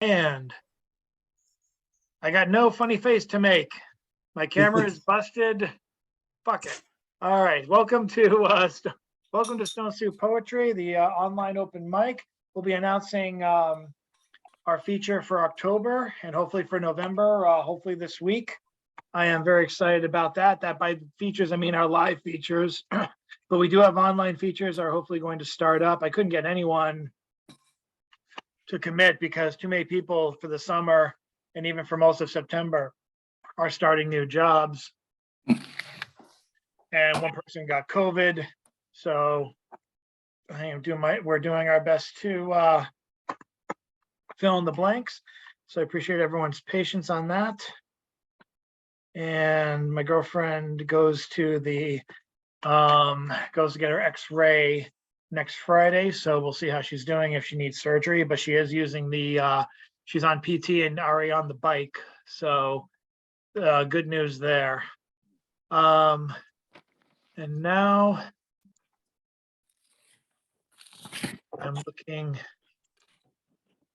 And I got no funny face to make. My camera is busted. Fuck it. All right. Welcome to Stone Soup Poetry, the online open mic. We'll be announcing our feature for October and hopefully for November, hopefully this week. I am very excited about that. That by features, I mean our live features, but we do have online features are hopefully going to start up. I couldn't get anyone to commit because too many people for the summer and even for most of September are starting new jobs. And one person got COVID. So we're doing our best to fill in the blanks. So I appreciate everyone's patience on that. And my girlfriend goes to get her x-ray next Friday. So we'll see how she's doing if she needs surgery, but she is using she's on PT and already on the bike. So good news there. And now I'm looking.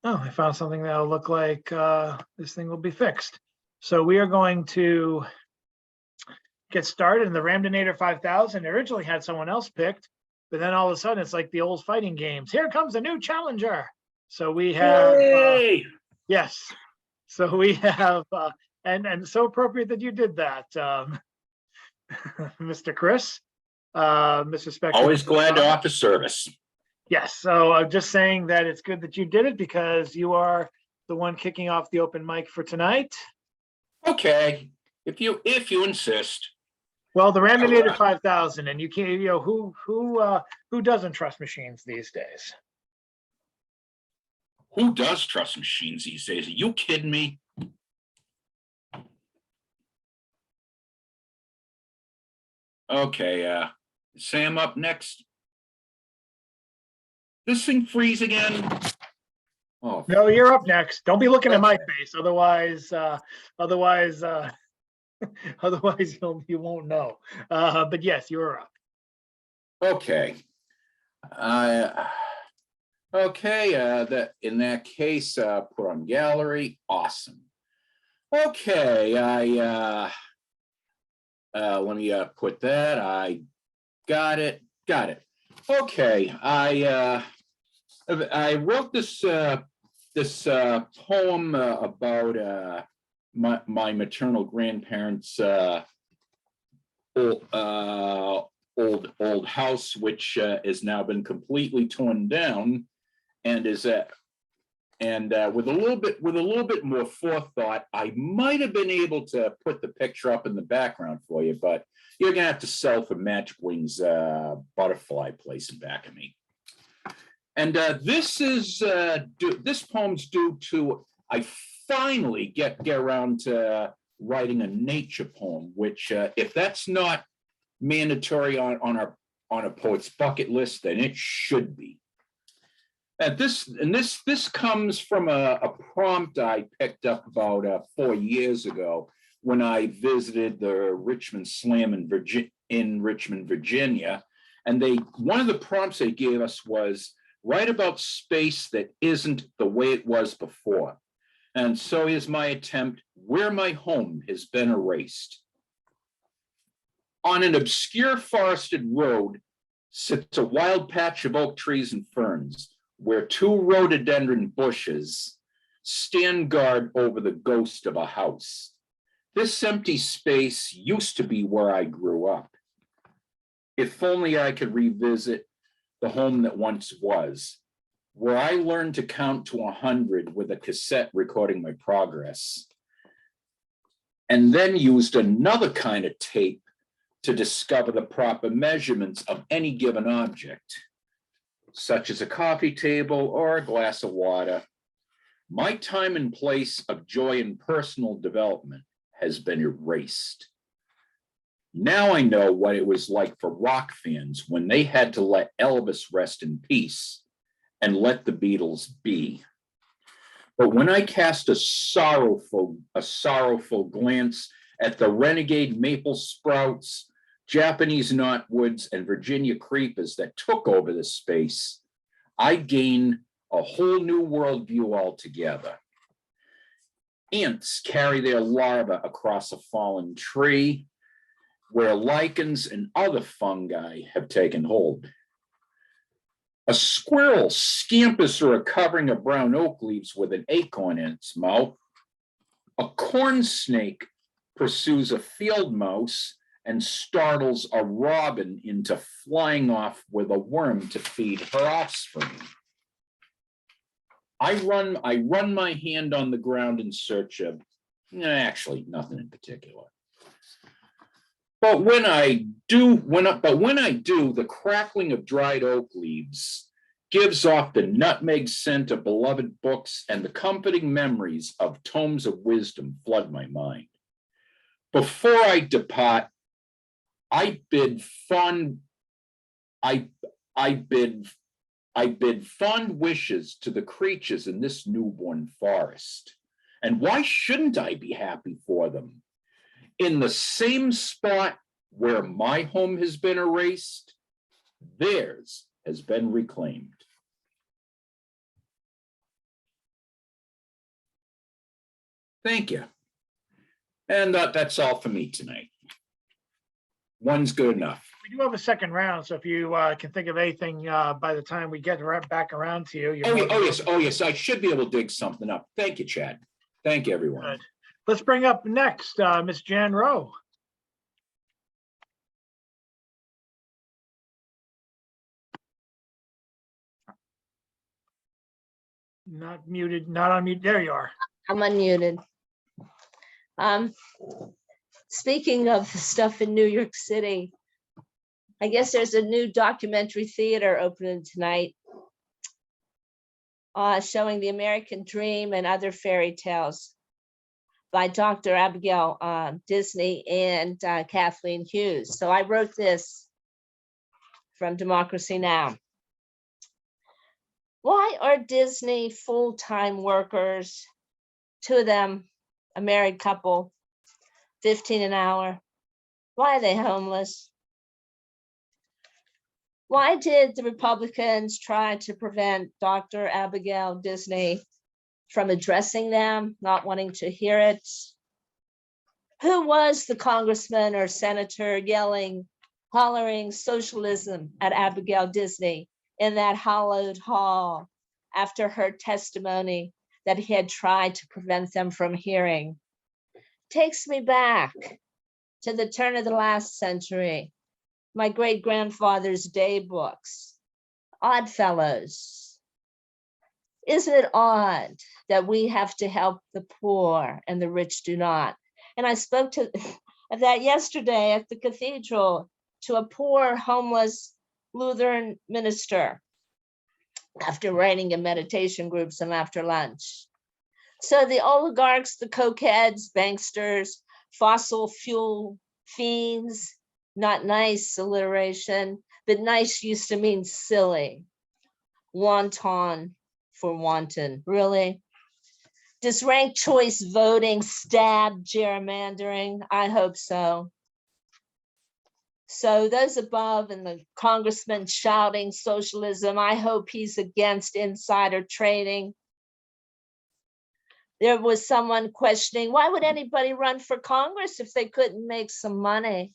Oh, I found something that'll look like this thing will be fixed. So we are going to get started. And the Ramdonator 5000 originally had someone else picked, but then all of a sudden it's like the old fighting games. Here comes a new challenger. So we have, yes. So we have, and so appropriate that you did that, Mr. Chris, Mr. Spector. Always glad to offer service. Yes. So I'm just saying that it's good that you did it because you are the one kicking off the open mic for tonight. Okay, if you insist. Well, the Ramdonator 5000, and you can't, who doesn't trust machines these days? Who does trust machines these days? Are you kidding me? Okay, Sam up next. This thing freeze again? Oh no, you're up next. Don't be looking at my face, otherwise you won't know. But yes, you're up. Okay. In that case, put on gallery. Awesome. Okay, let me put that. I got it. Okay, I wrote this poem about my maternal grandparents' old house, which has now been completely torn down, and with a little bit more forethought, I might have been able to put the picture up in the background for you, but you're gonna have to sell for Magic Wings butterfly place in back of me. And this poem's due to I finally get around to writing a nature poem, which if that's not mandatory on a poet's bucket list, then it should be. And this comes from a prompt I picked up about 4 years ago when I visited the Richmond Slam in Richmond, Virginia. And one of the prompts they gave us was write about space that isn't the way it was before. And so is my attempt, where my home has been erased. On an obscure forested road sits a wild patch of oak trees and ferns, where 2 rhododendron bushes stand guard over the ghost of a house. This empty space used to be where I grew up. If only I could revisit the home that once was, where I learned to count to 100 with a cassette recording my progress, and then used another kind of tape to discover the proper measurements of any given object, such as a coffee table or a glass of water. My time and place of joy and personal development has been erased. Now I know what it was like for rock fans when they had to let Elvis rest in peace and let the Beatles be. But when I cast a sorrowful glance at the renegade maple sprouts, Japanese knotwoods, and Virginia creepers that took over the space, I gain a whole new worldview altogether. Ants carry their larvae across a fallen tree where lichens and other fungi have taken hold. A squirrel scampers through a covering of brown oak leaves with an acorn in its mouth. A corn snake pursues a field mouse and startles a robin into flying off with a worm to feed her offspring. I run my hand on the ground in search of, actually nothing in particular. But when I do, the crackling of dried oak leaves gives off the nutmeg scent of beloved books, and the comforting memories of tomes of wisdom flood my mind. Before I depart, I bid fond wishes to the creatures in this newborn forest. And why shouldn't I be happy for them? In the same spot where my home has been erased, theirs has been reclaimed. Thank you. And that's all for me tonight. One's good enough. We do have a second round, so if you can think of anything by the time we get back around to you. Oh yes, I should be able to dig something up. Thank you, Chad. Thank you, everyone. Good. Let's bring up next Miss Jan Rowe. Not muted, not on mute. There you are. I'm unmuted. Speaking of the stuff in New York City, I guess there's a new documentary theater opening tonight, showing the American Dream and other fairy tales by Dr. Abigail Disney and Kathleen Hughes. So I wrote this from Democracy Now! Why are Disney full-time workers, two of them a married couple, $15 an hour? Why are they homeless? Why did the Republicans try to prevent Dr. Abigail Disney from addressing them, not wanting to hear it? Who was the congressman or senator yelling, hollering socialism at Abigail Disney in that hallowed hall after her testimony that he had tried to prevent them from hearing? Takes me back to the turn of the last century, my great-grandfather's day books, Oddfellows. Isn't it odd that we have to help the poor and the rich do not? And I spoke to that yesterday at the cathedral to a poor, homeless Lutheran minister after writing in meditation groups and after lunch. So the oligarchs, the cokeheads, banksters, fossil fuel fiends, not nice alliteration, but nice used to mean silly. Wanton for wanton, really? Does ranked choice voting stab gerrymandering? I hope so. So those above and the congressman shouting socialism, I hope he's against insider trading. There was someone questioning, why would anybody run for Congress if they couldn't make some money?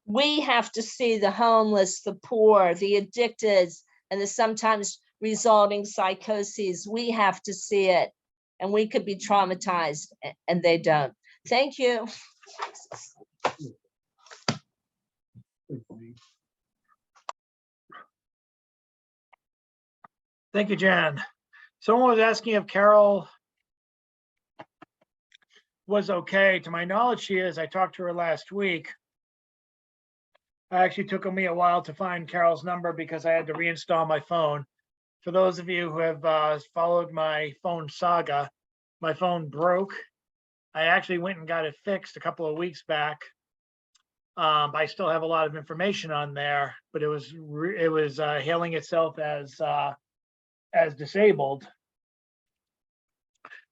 We have to see the homeless, the poor, the addicted, and the sometimes resulting psychoses. We have to see it, and we could be traumatized, and they don't. Thank you. Thank you, Jan. Someone was asking if Carol was okay. To my knowledge, she is. I talked to her last week. It actually took me a while to find Carol's number because I had to reinstall my phone. For those of you who have followed my phone saga, my phone broke. I actually went and got it fixed a couple of weeks back. I still have a lot of information on there, but it was hailing itself as disabled.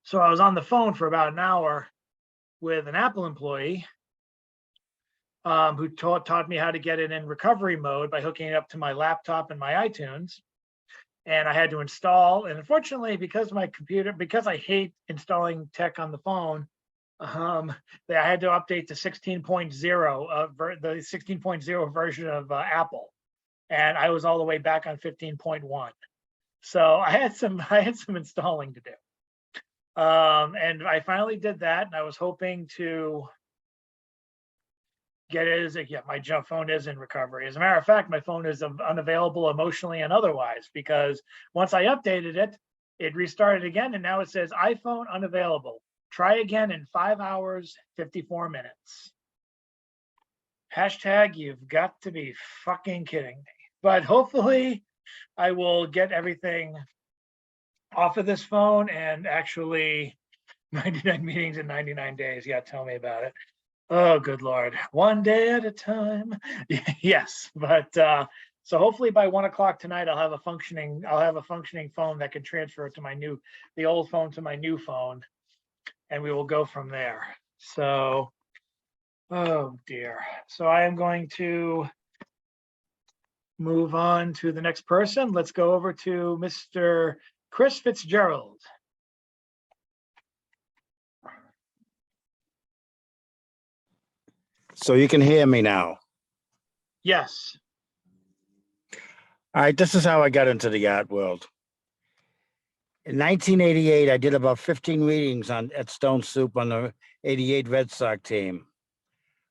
So I was on the phone for about an hour with an Apple employee who taught me how to get it in recovery mode by hooking it up to my laptop and my iTunes. and I had to install. And unfortunately, because I hate installing tech on the phone, I had to update to 16.0 the 16.0 version of Apple, and I was all the way back on 15.1. So I had some installing to do. And I finally did that, and I was hoping to get it. Yeah, my junk phone is in recovery. As a matter of fact, my phone is unavailable emotionally and otherwise, because once I updated it, it restarted again, and now it says iPhone unavailable. Try again in 5 hours, 54 minutes. Hashtag, you've got to be fucking kidding me. But hopefully I will get everything off of this phone, and actually 99 meetings in 99 days. Yeah, tell me about it. Oh, good Lord. One day at a time. Yes, but so hopefully by 1 o'clock tonight, I'll have a functioning phone that can transfer to the old phone to my new phone, and we will go from there. So, oh dear. So I am going to move on to the next person. Let's go over to Mr. Chris Fitzgerald. So you can hear me now. Yes. All right, this is how I got into the art world. In 1988, I did about 15 readings at Stone Soup on the 88 Red Sox team.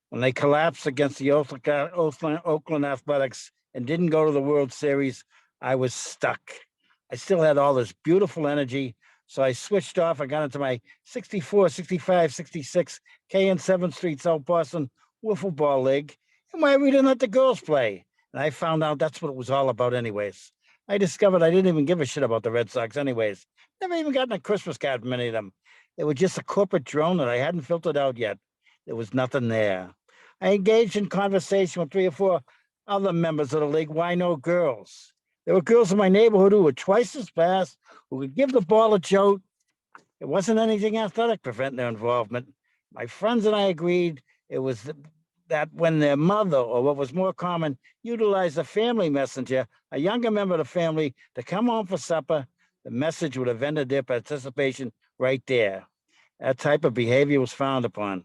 When they collapsed against the Oakland Athletics and didn't go to the World Series, I was stuck. I still had all this beautiful energy, so I switched off. I got into my 64, 65, 66 K and 7th Street, South Boston wiffle ball league, and why we didn't let the girls play. And I found out that's what it was all about anyways. I discovered I didn't even give a shit about the Red Sox anyways. Never even gotten a Christmas card from any of them. They were just a corporate drone that I hadn't filtered out yet. There was nothing there. I engaged in conversation with 3 or 4 other members of the league. Why no girls? There were girls in my neighborhood who were twice as fast, who could give the ball a jolt. It wasn't anything athletic preventing their involvement. My friends and I agreed it was that when their mother, or what was more common, utilized a family messenger, a younger member of the family, to come home for supper, the message would have ended their participation right there. That type of behavior was frowned upon.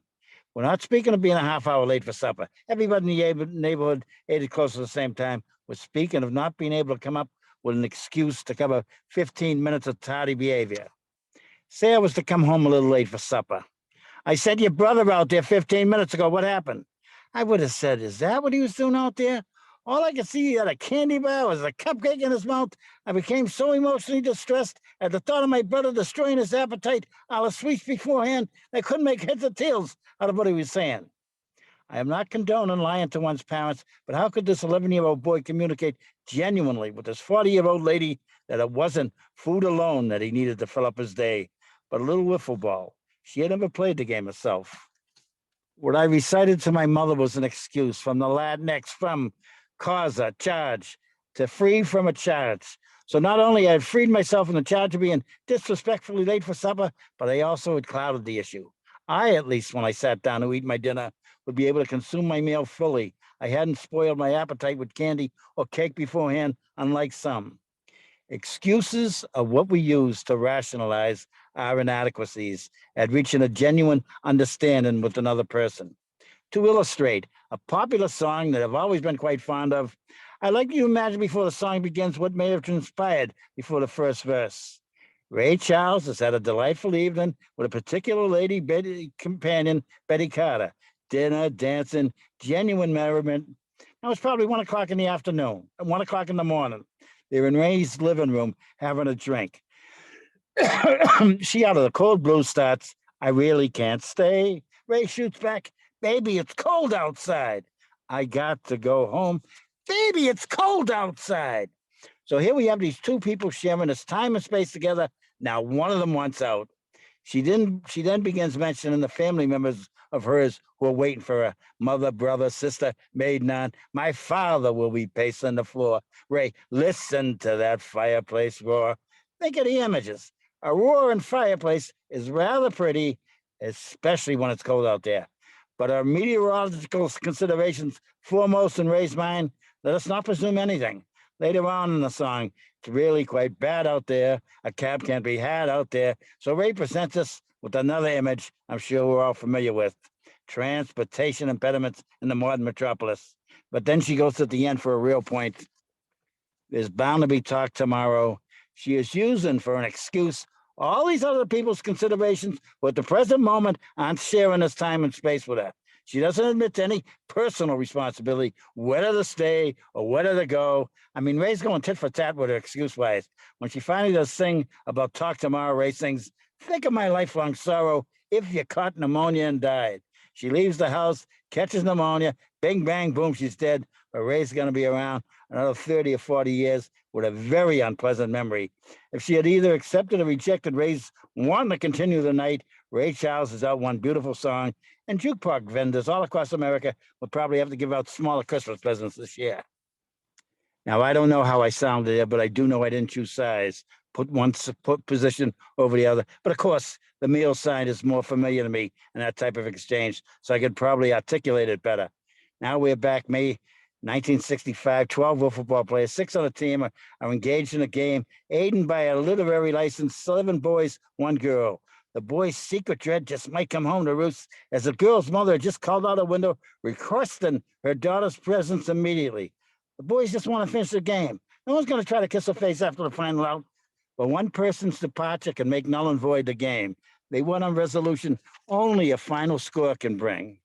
We're not speaking of being a half hour late for supper. Everybody in the neighborhood ate it close at the same time. We're speaking of not being able to come up with an excuse to cover 15 minutes of tardy behavior. Say I was to come home a little late for supper. I said, your brother out there 15 minutes ago, what happened? I would have said, is that what he was doing out there? All I could see at a candy bar was a cupcake in his mouth. I became so emotionally distressed at the thought of my brother destroying his appetite a la sweets beforehand, I couldn't make heads or tails out of what he was saying. I am not condoning lying to one's parents, but how could this 11-year-old boy communicate genuinely with this 40-year-old lady that it wasn't food alone that he needed to fill up his day, but a little wiffle ball? She had never played the game herself. What I recited to my mother was an excuse from the Latinx, from causa, charge, to free from a charge. So not only I had freed myself from the charge of being disrespectfully late for supper, but I also had clouded the issue. I, at least when I sat down to eat my dinner, would be able to consume my meal fully. I hadn't spoiled my appetite with candy or cake beforehand, unlike some. Excuses are what we use to rationalize our inadequacies at reaching a genuine understanding with another person. To illustrate a popular song that I've always been quite fond of, I'd like you to imagine before the song begins what may have transpired before the first verse. Ray Charles has had a delightful evening with a particular lady companion, Betty Carter. Dinner, dancing, genuine merriment. Now it's probably 1 o'clock in the afternoon, 1 o'clock in the morning. They're in Ray's living room having a drink. She out of the cold blue starts, I really can't stay. Ray shoots back, baby, it's cold outside. I got to go home. Baby, it's cold outside. So here we have these two people sharing this time and space together. Now one of them wants out. She then begins mentioning the family members of hers who are waiting for her. Mother, brother, sister, maid, aunt. My father will be pacing the floor. Ray, listen to that fireplace roar. Think of the images. A roaring fireplace is rather pretty, especially when it's cold out there. But our meteorological considerations foremost in Ray's mind, let us not presume anything. Later on in the song, it's really quite bad out there. A cab can't be had out there. So Ray presents us with another image I'm sure we're all familiar with: transportation impediments in the modern metropolis. But then she goes at the end for a real point. There's bound to be talk tomorrow. She is using for an excuse all these other people's considerations, but at the present moment aren't sharing this time and space with her. She doesn't admit to any personal responsibility, whether to stay or whether to go. I mean, Ray's going tit for tat with her excuse wise. When she finally does sing about talk tomorrow, Ray sings, "Think of my lifelong sorrow if you caught pneumonia and died." She leaves the house, catches pneumonia, bing, bang, boom, she's dead. But Ray's going to be around another 30 or 40 years with a very unpleasant memory. If she had either accepted or rejected Ray's wanting to continue the night, Ray Charles has out one beautiful song, and jukebox vendors all across America will probably have to give out smaller Christmas presents this year. Now, I don't know how I sounded there, but I do know I didn't choose size, put position over the other. But of course, the meal sign is more familiar to me in that type of exchange, so I could probably articulate it better. Now we're back, May 1965, 12 football players, 6 on the team are engaged in a game, aided by a literary license, 7 boys, 1 girl. The boy's secret dread just might come home to roost, as the girl's mother just called out a window, requesting her daughter's presence immediately. The boys just want to finish the game. No one's going to try to kiss her face after the final out. But one person's departure can make null and void the game. They won on resolution only a final score can bring.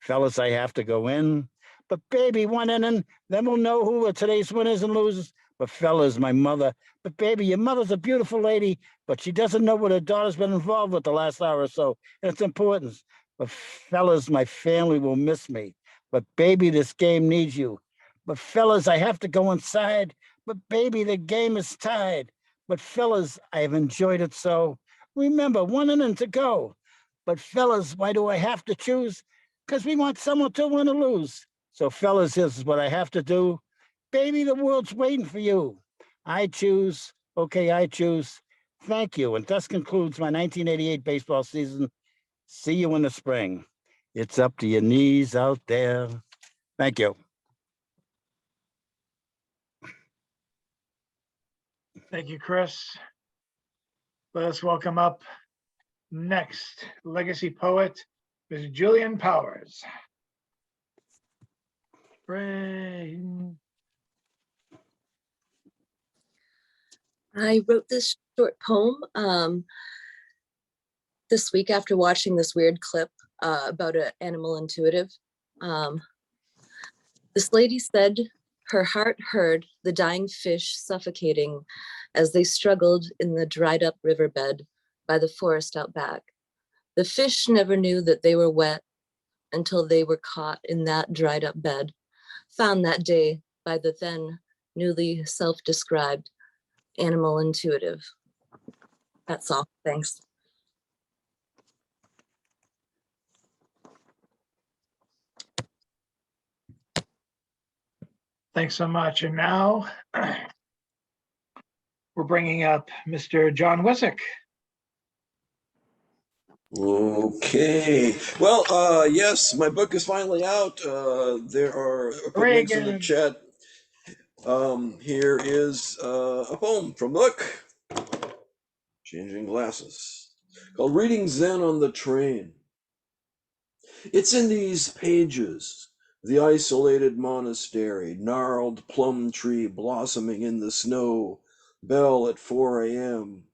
Fellas, I have to go in. But baby, one inning, then we'll know who are today's winners and losers. But fellas, my mother. But baby, your mother's a beautiful lady, but she doesn't know what her daughter's been involved with the last hour or so, and it's important. But fellas, my family will miss me. But baby, this game needs you. But fellas, I have to go inside. But baby, the game is tied. But fellas, I've enjoyed it so. Remember, one inning to go. But fellas, why do I have to choose? Because we want someone to win or lose. So fellas, this is what I have to do. Baby, the world's waiting for you. I choose. Okay, I choose. Thank you. And thus concludes my 1988 baseball season. See you in the spring. It's up to your knees out there. Thank you. Thank you, Chris. Let us welcome up next legacy poet, Ms. Julian Powers. Ray. I wrote this short poem this week after watching this weird clip about an animal intuitive. This lady said her heart heard the dying fish suffocating as they struggled in the dried up riverbed by the forest out back. The fish never knew that they were wet until they were caught in that dried up bed, found that day by the then newly self-described animal intuitive. That's all. Thanks. Thanks so much. And now we're bringing up Mr. John Wissick. Okay. Well, yes, my book is finally out. There are put links in the chat. Here is a poem from the book, Changing Glasses, called Reading Zen on the Train. It's in these pages, the isolated monastery, gnarled plum tree blossoming in the snow, bell at 4 a.m.,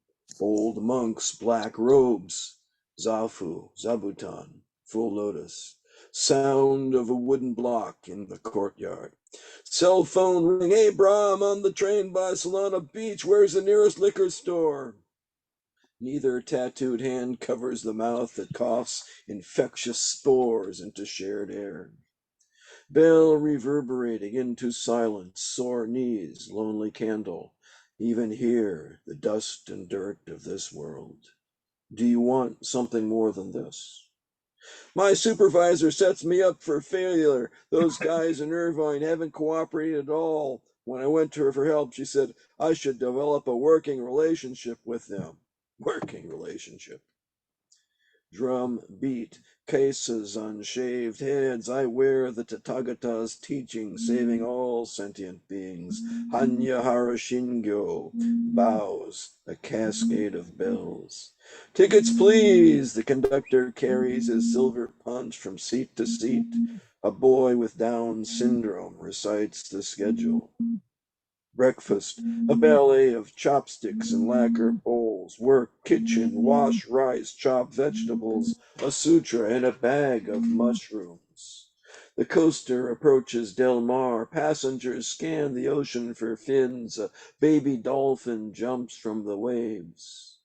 old monks, black robes, Zafu, Zabuton, full lotus, sound of a wooden block in the courtyard. Cell phone ring, hey Bra, I'm on the train by Solana Beach, where's the nearest liquor store? Neither tattooed hand covers the mouth that coughs infectious spores into shared air. Bell reverberating into silence, sore knees, lonely candle, even here, the dust and dirt of this world. Do you want something more than this? My supervisor sets me up for failure. Those guys in Irvine haven't cooperated at all. When I went to her for help, she said I should develop a working relationship with them. Working relationship. drum beat, cases on shaved heads. I wear the Tathagata's teaching, saving all sentient beings. Hanya Hara Shingyo, bows, a cascade of bells. Tickets, please! The conductor carries his silver punch from seat to seat. A boy with Down syndrome recites the schedule. Breakfast, a ballet of chopsticks and lacquer bowls. Work, kitchen, wash rice, chop vegetables, a sutra and a bag of mushrooms. The coaster approaches Del Mar. Passengers scan the ocean for fins. A baby dolphin jumps from the waves.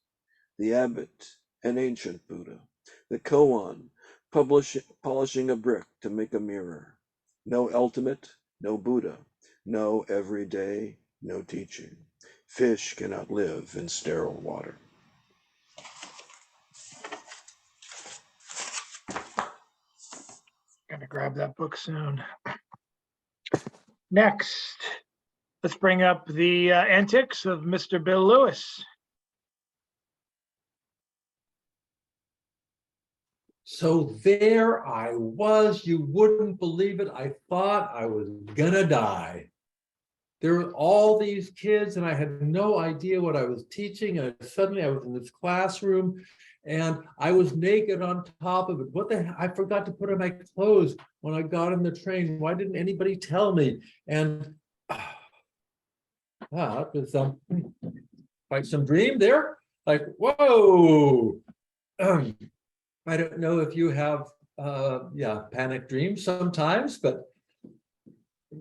The abbot, an ancient Buddha. The koan, polishing a brick to make a mirror. No ultimate, no Buddha. No everyday, no teaching. Fish cannot live in sterile water. Gonna grab that book soon. Next, let's bring up the antics of Mr. Bill Lewis. So there I was, you wouldn't believe it. I thought I was gonna die. There were all these kids and I had no idea what I was teaching. And suddenly I was in this classroom and I was naked on top of it. What the heck? I forgot to put on my clothes when I got on the train. Why didn't anybody tell me? And it was quite some dream there. Like, whoa. I don't know if you have panic dreams sometimes, but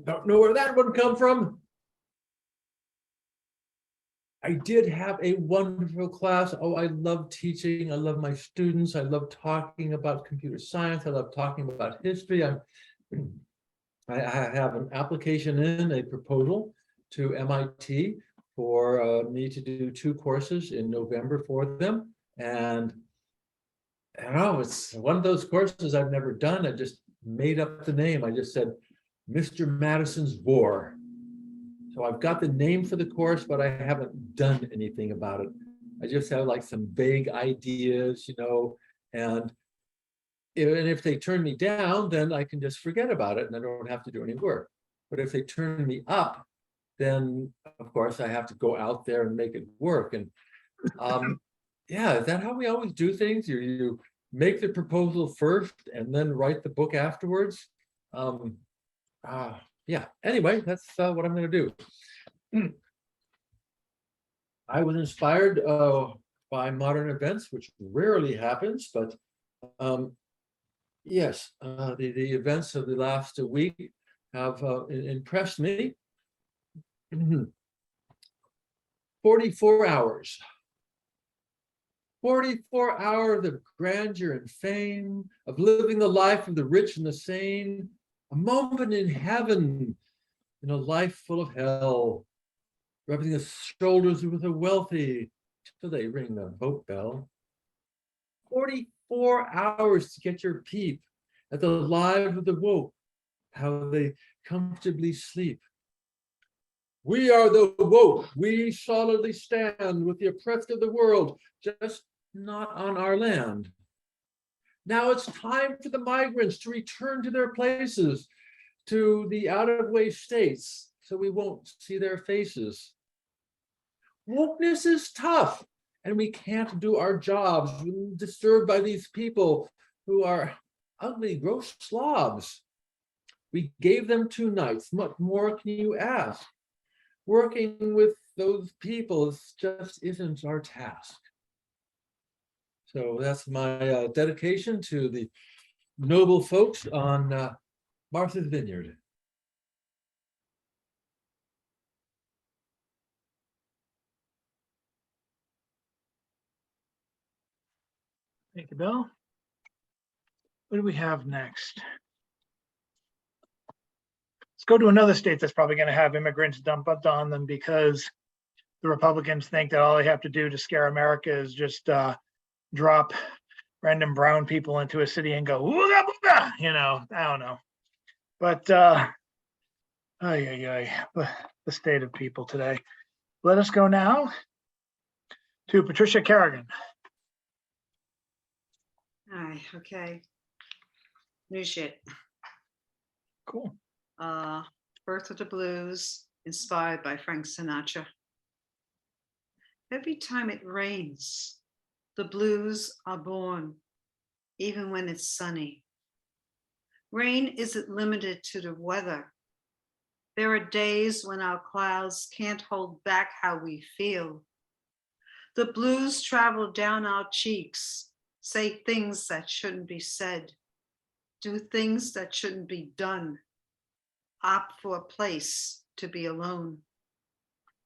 don't know where that would come from. I did have a wonderful class. Oh, I love teaching. I love my students. I love talking about computer science. I love talking about history. I have an application in, a proposal to MIT for me to do 2 courses in November for them. And I don't know, it's one of those courses I've never done. I just made up the name. I just said, Mr. Madison's War. So I've got the name for the course, but I haven't done anything about it. I just have like some vague ideas, and if they turn me down, then I can just forget about it and I don't have to do any work. But if they turn me up, then of course I have to go out there and make it work. And is that how we always do things? You make the proposal first and then write the book afterwards. Anyway, that's what I'm going to do. I was inspired by modern events, which rarely happens, but yes, the events of the last week have impressed me. 44 hours. 44 hours of grandeur and fame, of living the life of the rich and the sane, a moment in heaven, in a life full of hell, rubbing the shoulders with the wealthy till they ring the vote bell. 44 hours to get your peep at the lives of the woke, how they comfortably sleep. We are the woke. We solidly stand with the oppressed of the world, just not on our land. Now it's time for the migrants to return to their places, to the out-of-way states, so we won't see their faces. Wokeness is tough, and we can't do our jobs. We're disturbed by these people who are ugly, gross slobs. We gave them 2 nights. What more can you ask? Working with those people just isn't our task. So that's my dedication to the noble folks on Martha's Vineyard. Thank you, Bill. What do we have next? Let's go to another state that's probably going to have immigrants dumped on them because the Republicans think that all they have to do to scare America is just drop random brown people into a city and go, ooga booga, I don't know. But the state of people today. Let us go now to Patricia Kerrigan. All right, okay. New shit. Cool. Birth of the Blues, inspired by Frank Sinatra. Every time it rains, the blues are born, even when it's sunny. Rain isn't limited to the weather. There are days when our clouds can't hold back how we feel. The blues travel down our cheeks, say things that shouldn't be said, do things that shouldn't be done, opt for a place to be alone.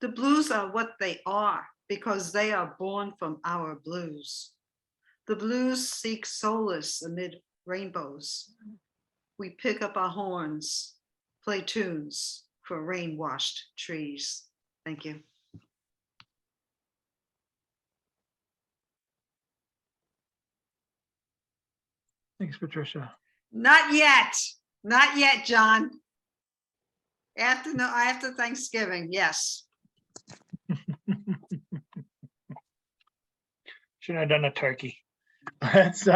The blues are what they are because they are born from our blues. The blues seek solace amid rainbows. We pick up our horns, play tunes for rain-washed trees. Thank you. Thanks, Patricia. Not yet. Not yet, John. After Thanksgiving, yes. Shouldn't have done a turkey. Let's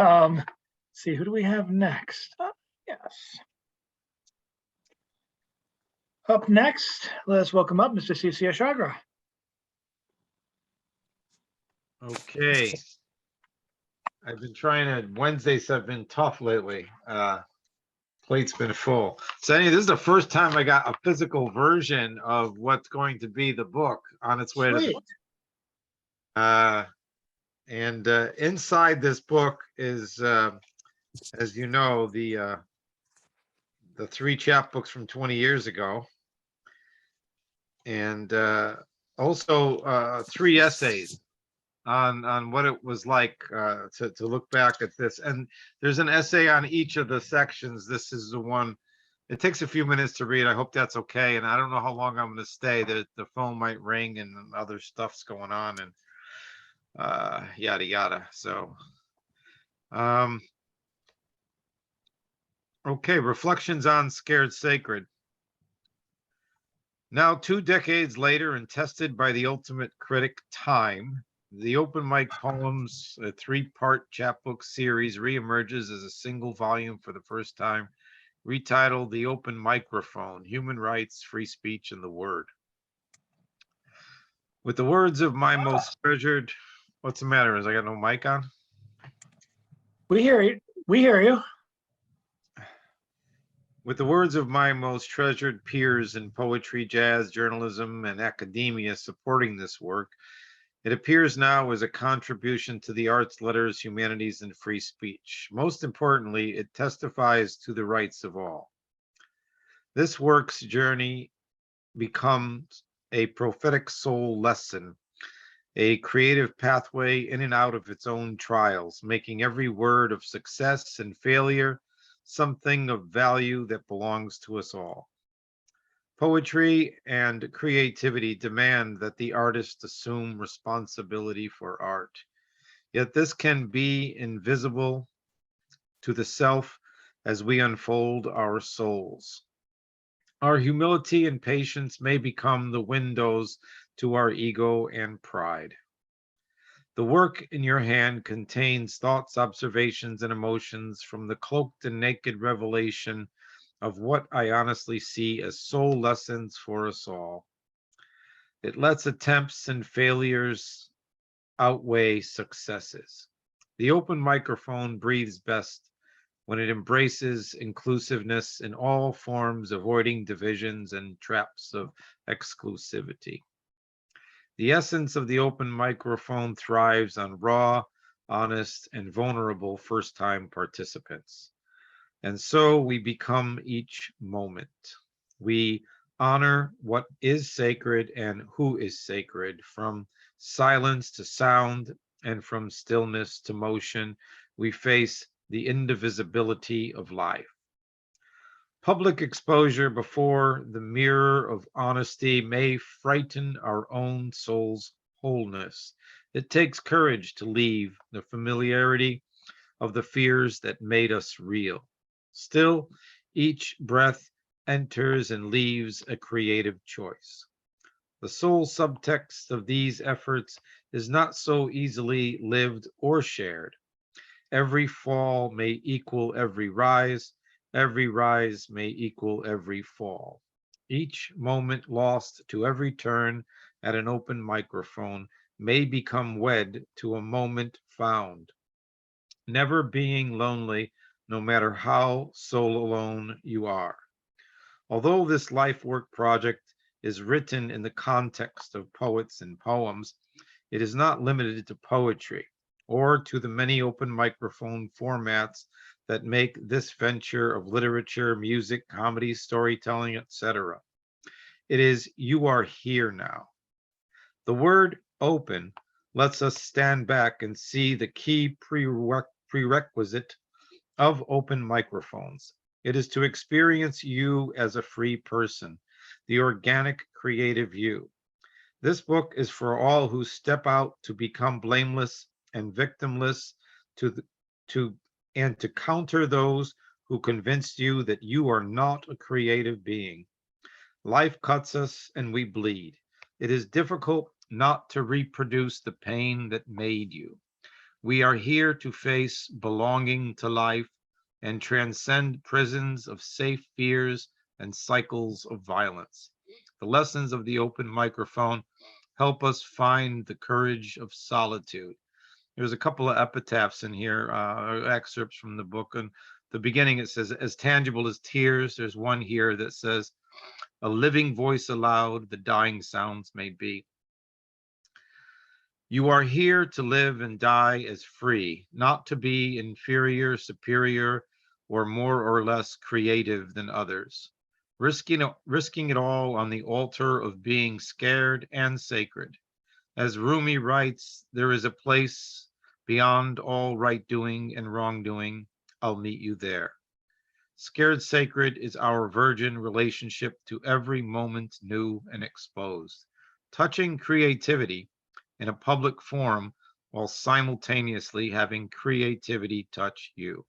see, who do we have next? Yes. Up next, let's welcome up Mr. C.C. Ashagra. Okay. I've been trying to, Wednesdays have been tough lately. Plate's been full. So anyway, this is the first time I got a physical version of what's going to be the book on its way Sweet. to the inside this book is, as you know, the 3 chapbooks from 20 years ago. And also 3 essays on what it was like to look back at this. And there's an essay on each of the sections. This is the one, it takes a few minutes to read. I hope that's okay. And I don't know how long I'm going to stay. The phone might ring and other stuff's going on and yada, yada. So, okay, reflections on Scared Sacred. Now, 2 decades later and tested by the ultimate critic, time, the Open Mic Poems, a 3-part chapbook series, reemerges as a single volume for the first time, retitled The Open Microphone, Human Rights, Free Speech, and the Word. With the words of my most treasured, what's the matter? Is I got no mic on? We hear you. We hear you. With the words of my most treasured peers in poetry, jazz, journalism, and academia supporting this work, it appears now as a contribution to the arts, letters, humanities, and free speech. Most importantly, it testifies to the rights of all. This work's journey becomes a prophetic soul lesson, a creative pathway in and out of its own trials, making every word of success and failure something of value that belongs to us all. Poetry and creativity demand that the artist assume responsibility for art. Yet this can be invisible to the self as we unfold our souls. Our humility and patience may become the windows to our ego and pride. The work in your hand contains thoughts, observations, and emotions from the cloaked and naked revelation of what I honestly see as soul lessons for us all. It lets attempts and failures outweigh successes. The open microphone breathes best when it embraces inclusiveness in all forms, avoiding divisions and traps of exclusivity. The essence of the open microphone thrives on raw, honest, and vulnerable first-time participants. And so we become each moment. We honor what is sacred and who is sacred, from silence to sound and from stillness to motion. We face the indivisibility of life. Public exposure before the mirror of honesty may frighten our own soul's wholeness. It takes courage to leave the familiarity of the fears that made us real. Still, each breath enters and leaves a creative choice. The soul subtext of these efforts is not so easily lived or shared. Every fall may equal every rise may equal every fall. Each moment lost to every turn at an open microphone may become wed to a moment found. Never being lonely, no matter how soul alone you are. Although this life work project is written in the context of poets and poems, it is not limited to poetry or to the many open microphone formats that make this venture of literature, music, comedy, storytelling, etc. It is you are here now. The word open lets us stand back and see the key prerequisite of open microphones. It is to experience you as a free person, the organic, creative you. This book is for all who step out to become blameless and victimless, to counter those who convinced you that you are not a creative being. Life cuts us and we bleed. It is difficult not to reproduce the pain that made you. We are here to face belonging to life and transcend prisons of safe fears and cycles of violence. The lessons of the open microphone help us find the courage of solitude. There's a couple of epitaphs in here, excerpts from the book. And the beginning, it says, as tangible as tears. There's one here that says, a living voice aloud, the dying sounds may be. You are here to live and die as free, not to be inferior, superior, or more or less creative than others. Risking it all on the altar of being scared and sacred. As Rumi writes, there is a place beyond all right doing and wrongdoing. I'll meet you there. Scared sacred is our virgin relationship to every moment new and exposed. Touching creativity in a public forum while simultaneously having creativity touch you.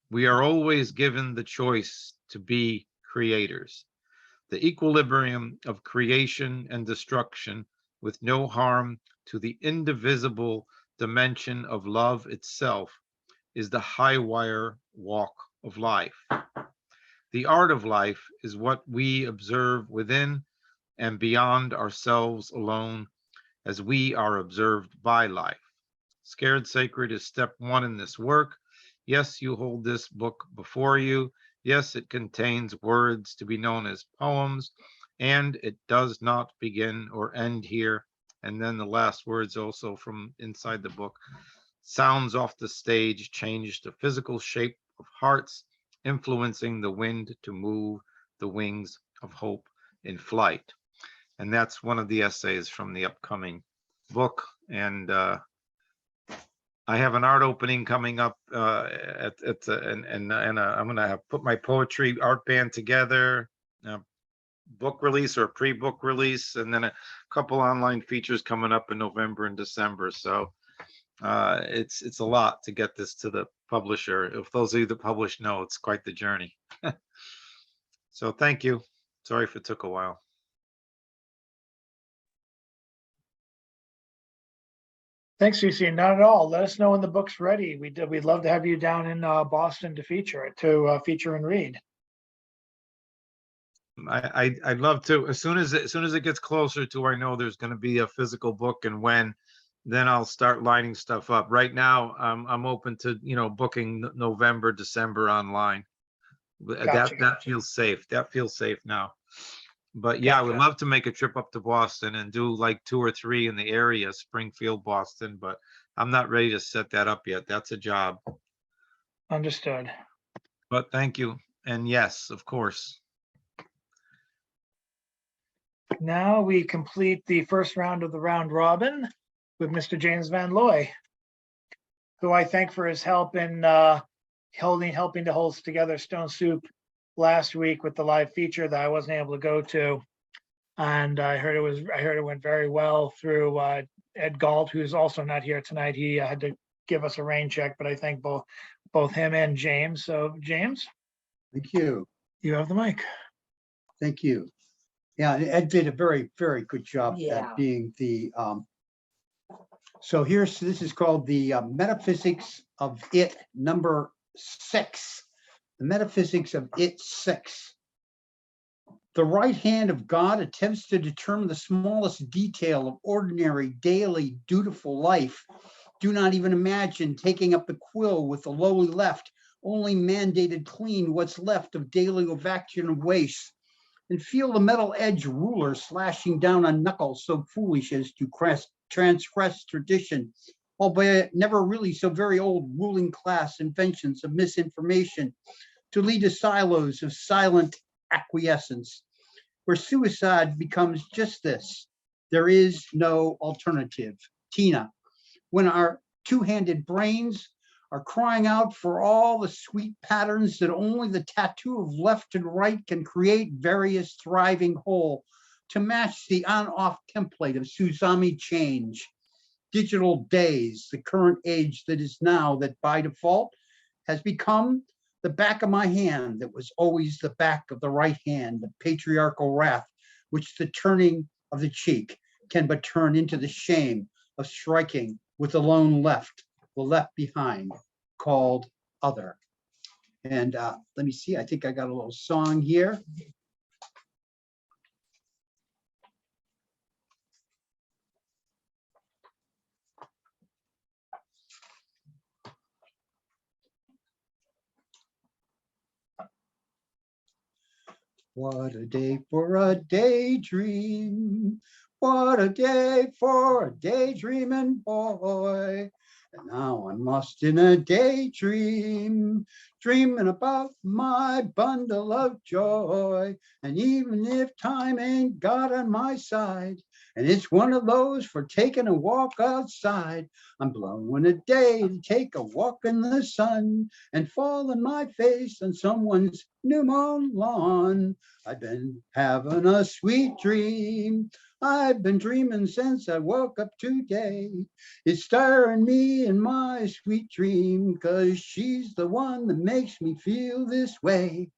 We are always given the choice to be creators. The equilibrium of creation and destruction with no harm to the indivisible dimension of love itself is the high wire walk of life. The art of life is what we observe within and beyond ourselves alone as we are observed by life. Scared Sacred is step one in this work. Yes, you hold this book before you. Yes, it contains words to be known as poems, and it does not begin or end here. And then the last words also from inside the book. Sounds off the stage change the physical shape of hearts, influencing the wind to move the wings of hope in flight. And that's one of the essays from the upcoming book. And I have an art opening coming up and I'm going to have put my poetry art band together, book release or pre-book release, and then a couple online features coming up in November and December. So it's a lot to get this to the publisher. If those of you that publish know, it's quite the journey. So thank you. Sorry if it took a while. Thanks, CC. Not at all. Let us know when the book's ready. We'd love to have you down in Boston to feature it, feature and read. I'd love to. As soon as it gets closer to where I know there's going to be a physical book and when, then I'll start lining stuff up. Right now, I'm open to booking November, December online. Gotcha. That feels safe. That feels safe now. But yeah, I would love to make a trip up to Boston and do like 2 or 3 in the area, Springfield, Boston, but I'm not ready to set that up yet. That's a job. Understood. But thank you. And yes, of course. Now we complete the first round of the round robin with Mr. James Van Looy, who I thank for his help in helping to hold together Stone Soup last week with the live feature that I wasn't able to go to. And I heard it went very well through Ed Galt, who's also not here tonight. He had to give us a rain check, but I thank both him and James. So James. Thank you. You have the mic. Thank you. Yeah, Ed did a very, very good job Yeah. at being the So this is called the Metaphysics of It, number 6. The Metaphysics of It 6. The right hand of God attempts to determine the smallest detail of ordinary, daily, dutiful life. Do not even imagine taking up the quill with the lowly left, only mandated clean what's left of daily evacuation of waste, and feel the metal edge ruler slashing down on knuckles so foolish as to transgress tradition, albeit never really so very old ruling class inventions of misinformation, to lead to silos of silent acquiescence, where suicide becomes just this. There is no alternative. Tina, when our two-handed brains are crying out for all the sweet patterns that only the tattoo of left and right can create various thriving whole to match the on-off template of Suzami change. Digital days, the current age that is now, that by default has become the back of my hand that was always the back of the right hand, the patriarchal wrath, which the turning of the cheek can but turn into the shame of striking with the lone left, the left behind, called other. And let me see, I think I got a little song here. What a day for a daydream. What a day for a daydreaming boy. And now I'm lost in a daydream, dreaming about my bundle of joy. And even if time ain't got on my side, and it's one of those for taking a walk outside, I'm blowing a day to take a walk in the sun and fall on my face on someone's new mown lawn. I've been having a sweet dream. I've been dreaming since I woke up today. It's stirring me in my sweet dream, 'cause she's the one that makes me feel this way.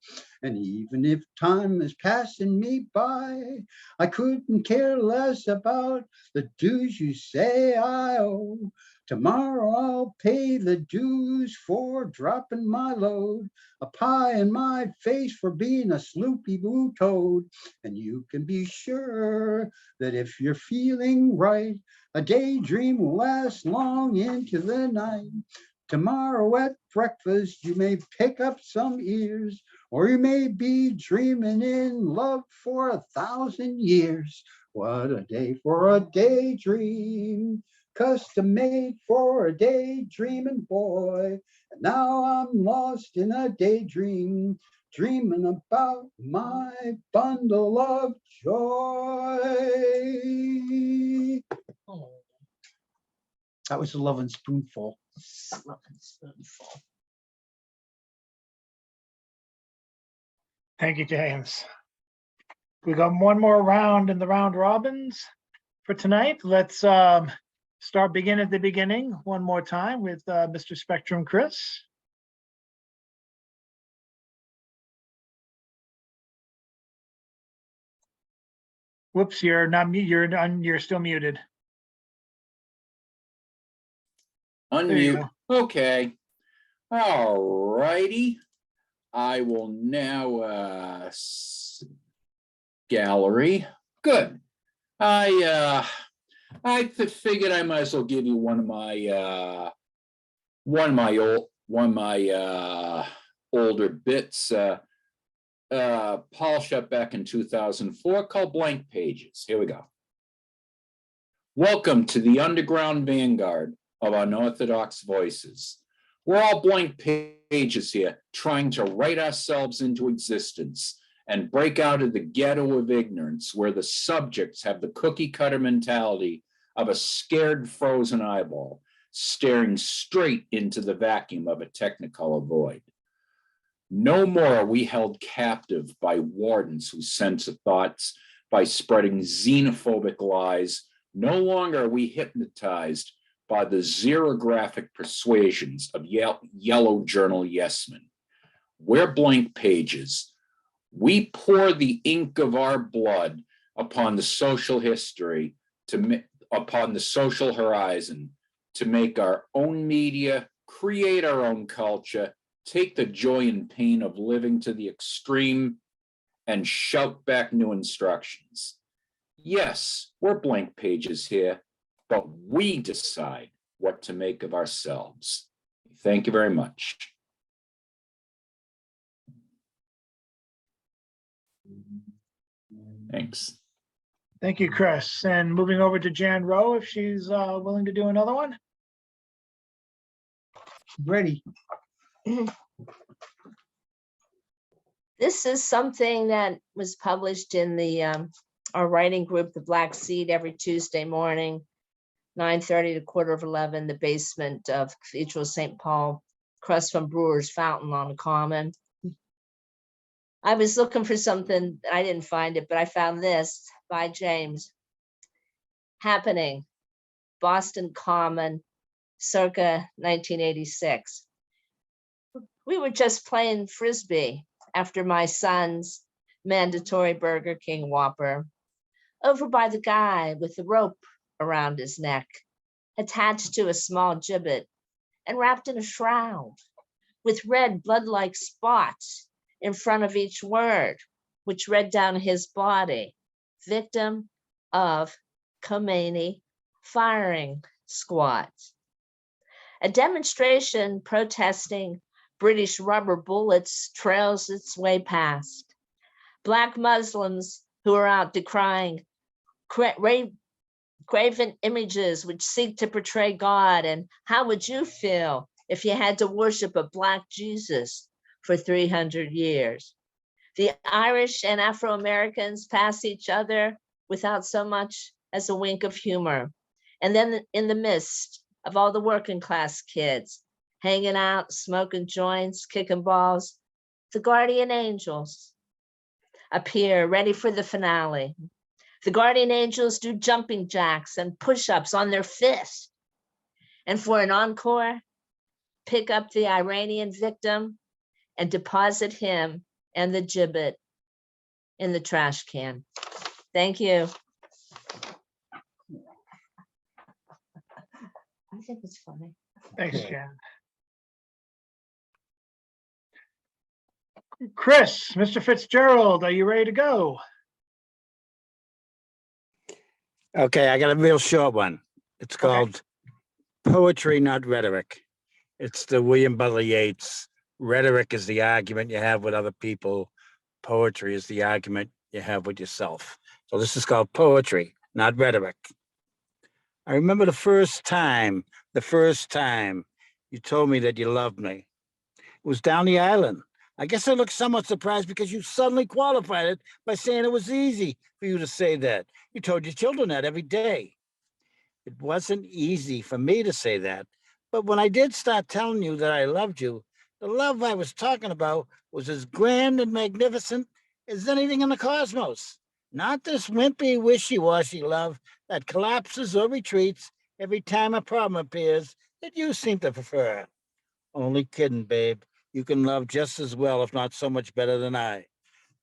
And even if time is passing me by, I couldn't care less about the dues you say I owe. Tomorrow I'll pay the dues for dropping my load, a pie in my face for being a sloopy blue toad. And you can be sure that if you're feeling right, a daydream will last long into the night. Tomorrow at breakfast, you may pick up some ears, or you may be dreaming in love for 1,000 years. What a day for a daydream, custom made for a daydreaming boy. And now I'm lost in a daydream, dreaming about my bundle of joy. Oh, That was a Loving Spoonful. Loving Spoonful. Thank you, James. We got one more round in the round robins for tonight. Let's begin at the beginning one more time with Mr. Spectrum Chris. Whoops, you're not mute. You're still muted. There you Unmute. Okay. All righty. I will now gallery. Good. I figured I might as well give you one of my older bits. Paul shut back in 2004 called Blank Pages. Here we go. Welcome to the underground vanguard of unorthodox voices. We're all blank pages here, trying to write ourselves into existence and break out of the ghetto of ignorance where the subjects have the cookie cutter mentality of a scared frozen eyeball staring straight into the vacuum of a technicolor void. No more are we held captive by wardens who censor thoughts by spreading xenophobic lies. No longer are we hypnotized by the xerographic persuasions of yellow journal yes-men. We're blank pages. We pour the ink of our blood upon the social history upon the social horizon to make our own media, create our own culture, take the joy and pain of living to the extreme, and shout back new instructions. Yes, we're blank pages here, but we decide what to make of ourselves. Thank you very much. Thanks. Thank you, Chris. And moving over to Jan Rowe, if she's willing to do another one. Ready. This is something that was published in the our writing group, the Black Seed, every Tuesday morning, 9:30 to 11:15, the basement of Cathedral St. Paul, across from Brewer's Fountain on the Common. I was looking for something, I didn't find it, but I found this by James. Happening, Boston Common, circa 1986. We were just playing Frisbee after my son's mandatory Burger King Whopper, over by the guy with the rope around his neck, attached to a small gibbet and wrapped in a shroud with red blood-like spots in front of each word, which read down his body, victim of Khomeini firing squad. A demonstration protesting British rubber bullets trails its way past. Black Muslims who are out decrying graven images which seek to portray God. And how would you feel if you had to worship a Black Jesus for 300 years? The Irish and Afro-Americans pass each other without so much as a wink of humor. And then in the midst of all the working class kids hanging out, smoking joints, kicking balls, the guardian angels appear ready for the finale. The guardian angels do jumping jacks and push-ups on their fists. And for an encore, pick up the Iranian victim and deposit him and the gibbet in the trash can. Thank you. I think it's funny. Thanks, Jan. Chris, Mr. Fitzgerald, are you ready to go? Okay, I got a real short one. It's called Poetry, Not Rhetoric. It's the William Butler Yeats. Rhetoric is the argument you have with other people. Poetry is the argument you have with yourself. So this is called Poetry, Not Rhetoric. I remember the first time you told me that you loved me. It was down the island. I guess I looked somewhat surprised because you suddenly qualified it by saying it was easy for you to say that. You told your children that every day. It wasn't easy for me to say that, but when I did start telling you that I loved you, the love I was talking about was as grand and magnificent as anything in the cosmos. Not this wimpy, wishy-washy love that collapses or retreats every time a problem appears that you seem to prefer. Only kidding, babe. You can love just as well, if not so much better than I.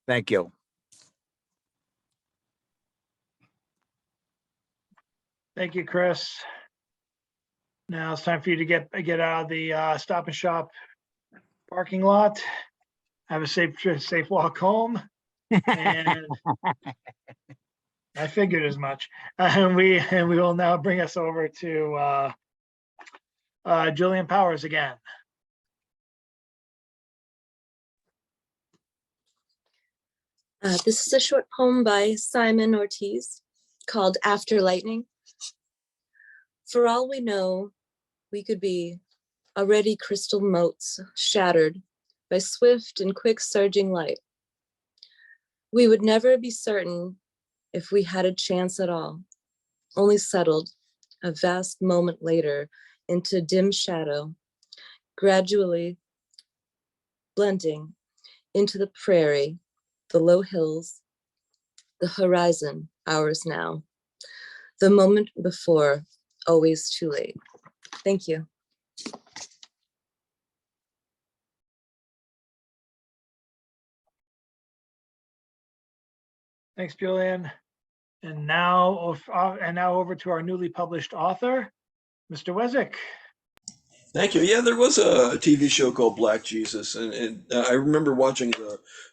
Thank you. Thank you, Chris. Now it's time for you to get out of the Stop and Shop parking lot. Have a safe walk home. And I figured as much. And we will now bring us over to Julian Powers again. This is a short poem by Simon Ortiz called After Lightning. For all we know, we could be already crystal motes shattered by swift and quick surging light. We would never be certain if we had a chance at all, only settled a vast moment later into dim shadow, gradually blending into the prairie, the low hills, the horizon, ours now, the moment before, always too late. Thank you. Thanks, Julian. And now over to our newly published author, Mr. Wezek. Thank you. Yeah, there was a TV show called Black Jesus, and I remember watching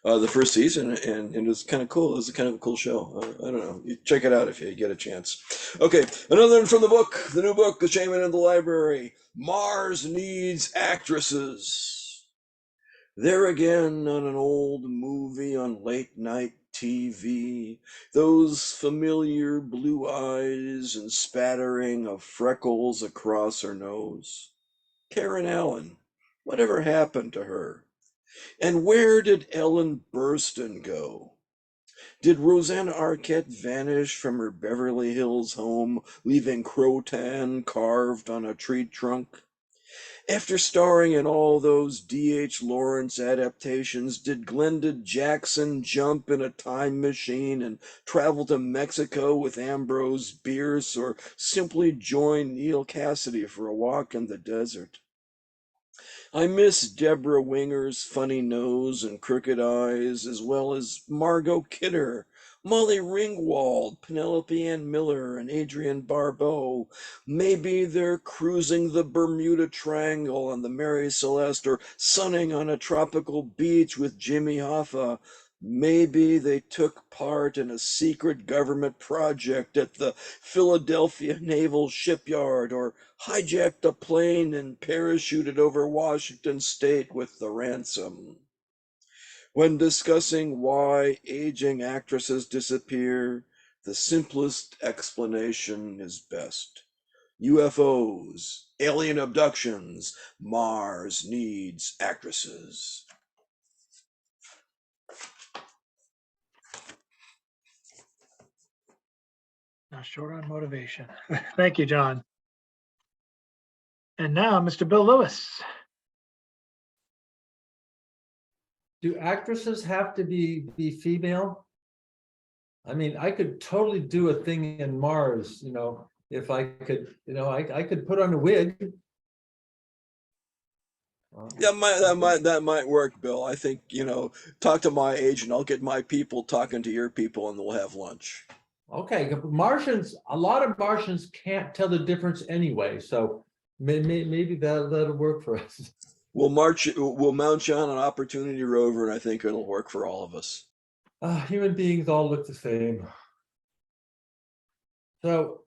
the first season, and it was kind of cool. It was kind of a cool show. I don't know. You check it out if you get a chance. Okay, another one from the book, the new book, The Shaman in the Library. Mars Needs Actresses. There again on an old movie on late night TV, those familiar blue eyes and spattering of freckles across her nose. Karen Allen, whatever happened to her? And where did Ellen Burstyn go? Did Rosanna Arquette vanish from her Beverly Hills home, leaving Crotan carved on a tree trunk? After starring in all those D.H. Lawrence adaptations, did Glenda Jackson jump in a time machine and travel to Mexico with Ambrose Bierce, or simply join Neil Cassidy for a walk in the desert? I miss Deborah Winger's funny nose and crooked eyes, as well as Margot Kidder, Molly Ringwald, Penelope Ann Miller, and Adrienne Barbeau. Maybe they're cruising the Bermuda Triangle on the Mary Celeste, or sunning on a tropical beach with Jimmy Hoffa. Maybe they took part in a secret government project at the Philadelphia Naval Shipyard, or hijacked a plane and parachuted over Washington State with the ransom. When discussing why aging actresses disappear, the simplest explanation is best. UFOs, alien abductions, Mars needs actresses. Now short on motivation. Thank you, John. And now, Mr. Bill Lewis. Do actresses have to be female? I mean, I could totally do a thing in Mars, if I could, I could put on a wig. Yeah, that might work, Bill. I think, talk to my agent. I'll get my people talking to your people, and we'll have lunch. Okay, Martians, a lot of Martians can't tell the difference anyway, so maybe that'll work for us. We'll mount you on an Opportunity rover, and I think it'll work for all of us. Human beings all look the same. So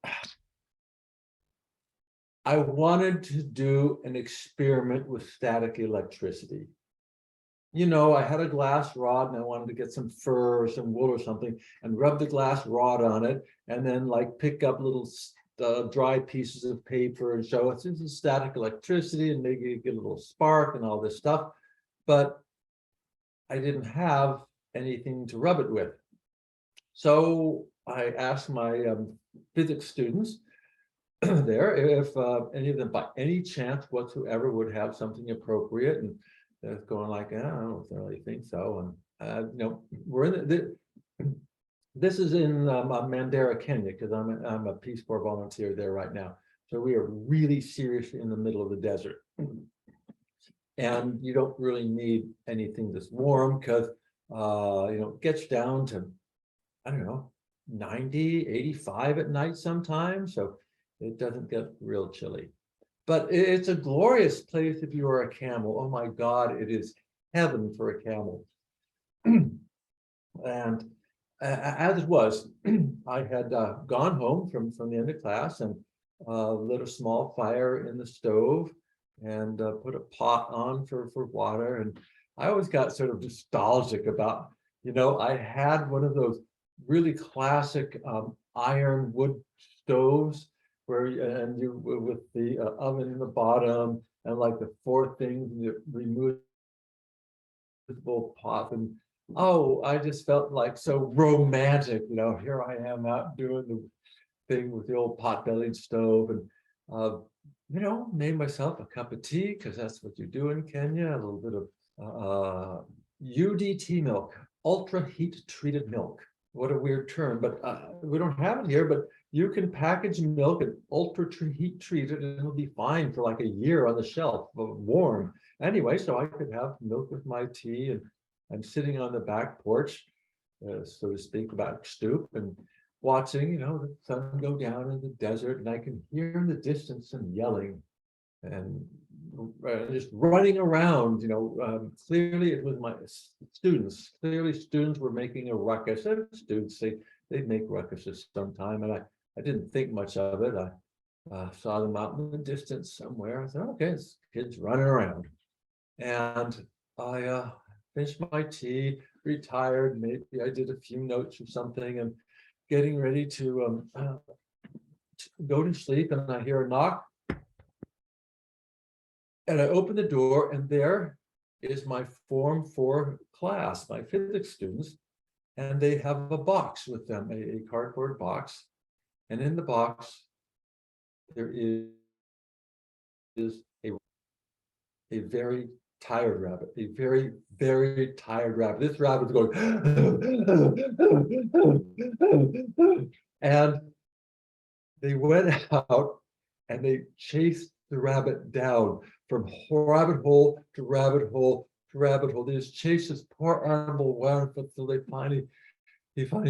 I wanted to do an experiment with static electricity. I had a glass rod and I wanted to get some fur or some wool or something and rub the glass rod on it, and then pick up little dry pieces of paper and show it's static electricity, and maybe get a little spark and all this stuff. But I didn't have anything to rub it with. So I asked my physics students there if any of them by any chance whatsoever would have something appropriate, and they're going I don't really think so. And we're in this is in Mandara, Kenya, because I'm a Peace Corps volunteer there right now. So we are really seriously in the middle of the desert, and you don't really need anything this warm, because it gets down to 90, 85 at night sometimes, so it doesn't get real chilly. But it's a glorious place if you are a camel. Oh my God, it is heaven for a camel. And as it was, I had gone home from the end of class and lit a small fire in the stove and put a pot on for water. And I always got sort of nostalgic about, I had one of those really classic iron wood stoves and you with the oven in the bottom and the four things, the removable pot, and I just felt so romantic. Here I am out doing the thing with the old pot-bellied stove, and made myself a cup of tea, because that's what you do in Kenya. A little bit of UDT milk, ultra heat treated milk. What a weird term, but we don't have it here. But you can package milk and ultra heat treat it, and it'll be fine for a year on the shelf, warm. Anyway, so I could have milk with my tea, and I'm sitting on the back porch, so to speak, back stoop, and watching, the sun go down in the desert, and I can hear in the distance some yelling and just running around, clearly it was my students. Clearly students were making a ruckus. And students, they'd make ruckuses sometime, and I didn't think much of it. I saw them out in the distance somewhere. I thought, okay, it's kids running around. And I finished my tea, retired, maybe I did a few notes or something, and getting ready to go to sleep, and I hear a knock. And I open the door, and there is my Form 4 class, my physics students, and they have a box with them, a cardboard box. And in the box, there is a very tired rabbit, a very, very tired rabbit. This rabbit is going, and they went out and they chased the rabbit down from rabbit hole to rabbit hole to rabbit hole. They just chased this poor animal around until he finally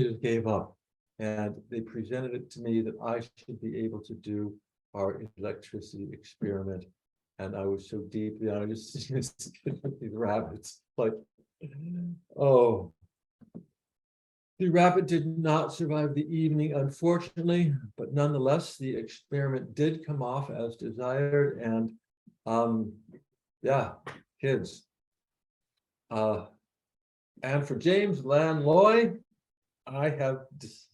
just gave up. And they presented it to me that I should be able to do our electricity experiment. And I was so deeply honored just seeing these rabbits. Like, oh. The rabbit did not survive the evening, unfortunately, but nonetheless, the experiment did come off as desired. And yeah, kids. And for James Lanloy, I have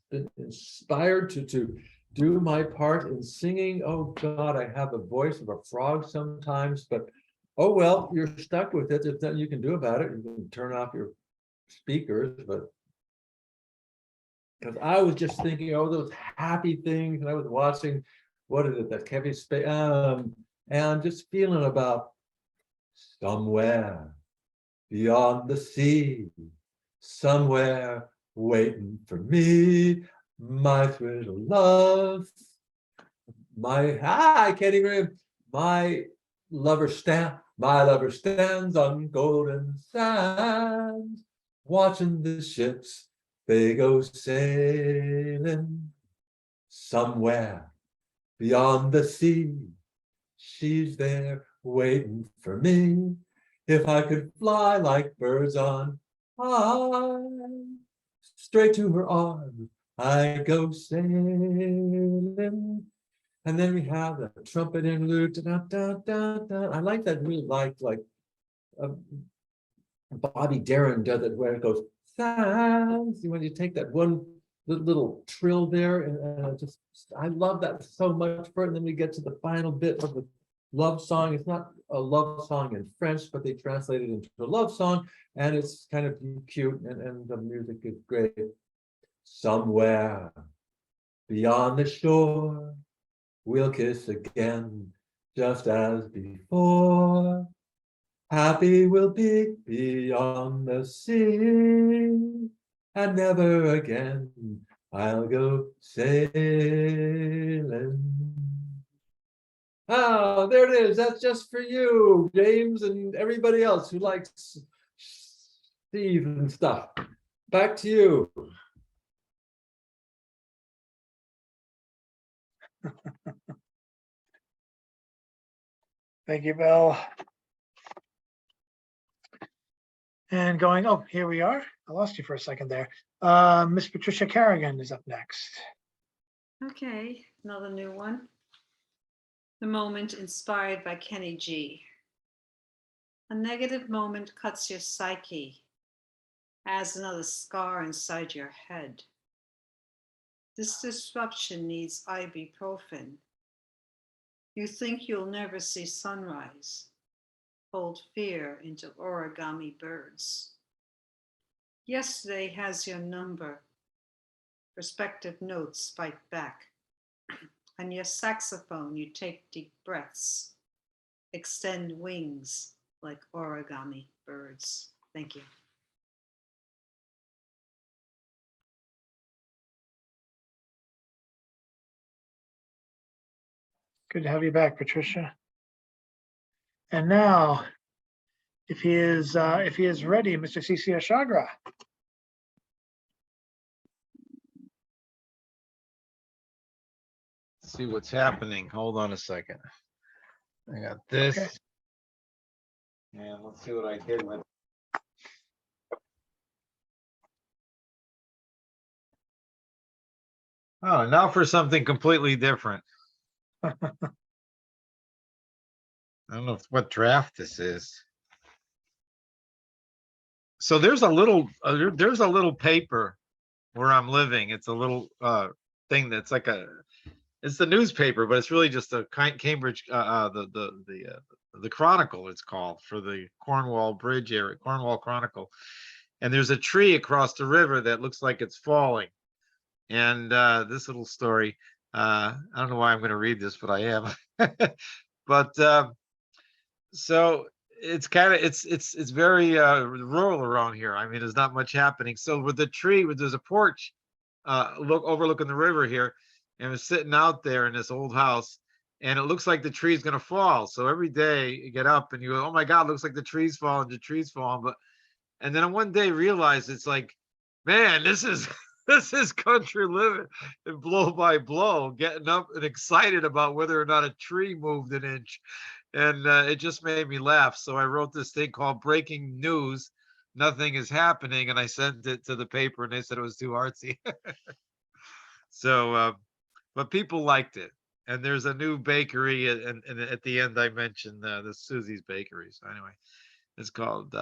been inspired to do my part in singing. Oh God, I have the voice of a frog sometimes, but oh well, you're stuck with it. There's nothing you can do about it. You can turn off your speakers, but because I was just thinking, oh, those happy things, and I was watching, what is it, that Kevin Spacey, and just feeling about somewhere beyond the sea, somewhere waiting for me, my sweet love, I can't even, my lover stands on golden sands, watching the ships, they go sailing somewhere beyond the sea. She's there waiting for me. If I could fly like birds on high, straight to her arms, I go sailing. And then we have the trumpet interlude. Da, da, da, da. I like that. Really liked like Bobby Darin does it, where it goes sounds. When you take that one little trill there, and I love that so much for it. And then we get to the final bit of the love song. It's not a love song in French, but they translate it into a love song, and it's kind of cute, and the music is great. Somewhere beyond the shore, we'll kiss again, just as before. Happy we'll be beyond the sea, and never again I'll go sailing. Oh, there it is. That's just for you, James, and everybody else who likes Steve and stuff. Back to you. Thank you, Bill. And going, oh, here we are. I lost you for a second there. Miss Patricia Carrigan is up next. Okay, another new one. The moment inspired by Kenny G. A negative moment cuts your psyche, adds another scar inside your head. This disruption needs ibuprofen. You think you'll never see sunrise. Hold fear into origami birds. Yesterday has your number. Perspective notes fight back. On your saxophone, you take deep breaths. Extend wings like origami birds. Thank you. Good to have you back, Patricia. And now, if he is ready, Mr. C.C. Ashagra. Let's see what's happening. Hold on a second. I got this. Okay. And let's see what I did with. Oh, now for something completely different. I don't know what draft this is. So there's a little paper where I'm living. It's a little thing that's like it's the newspaper, but it's really just a Cambridge the Chronicle. It's called, for the Cornwall Bridge area, Cornwall Chronicle. And there's a tree across the river that looks like it's falling. And this little story, I don't know why I'm going to read this, but I am. But so it's kind of it's very rural around here. I mean, there's not much happening. So with the tree, there's a porch overlooking the river here, and it's sitting out there in this old house, and it looks like the tree's going to fall. So every day you get up and you go, oh my God, looks like the tree's falling, but and then one day realize it's like, man, this is this is country living, and blow by blow, getting up and excited about whether or not a tree moved an inch. And it just made me laugh. So I wrote this thing called Breaking News. Nothing is happening. And I sent it to the paper and they said it was too artsy. So, but people liked it. And there's a new bakery. And at the end, I mentioned the Susie's Bakery. So anyway, it's called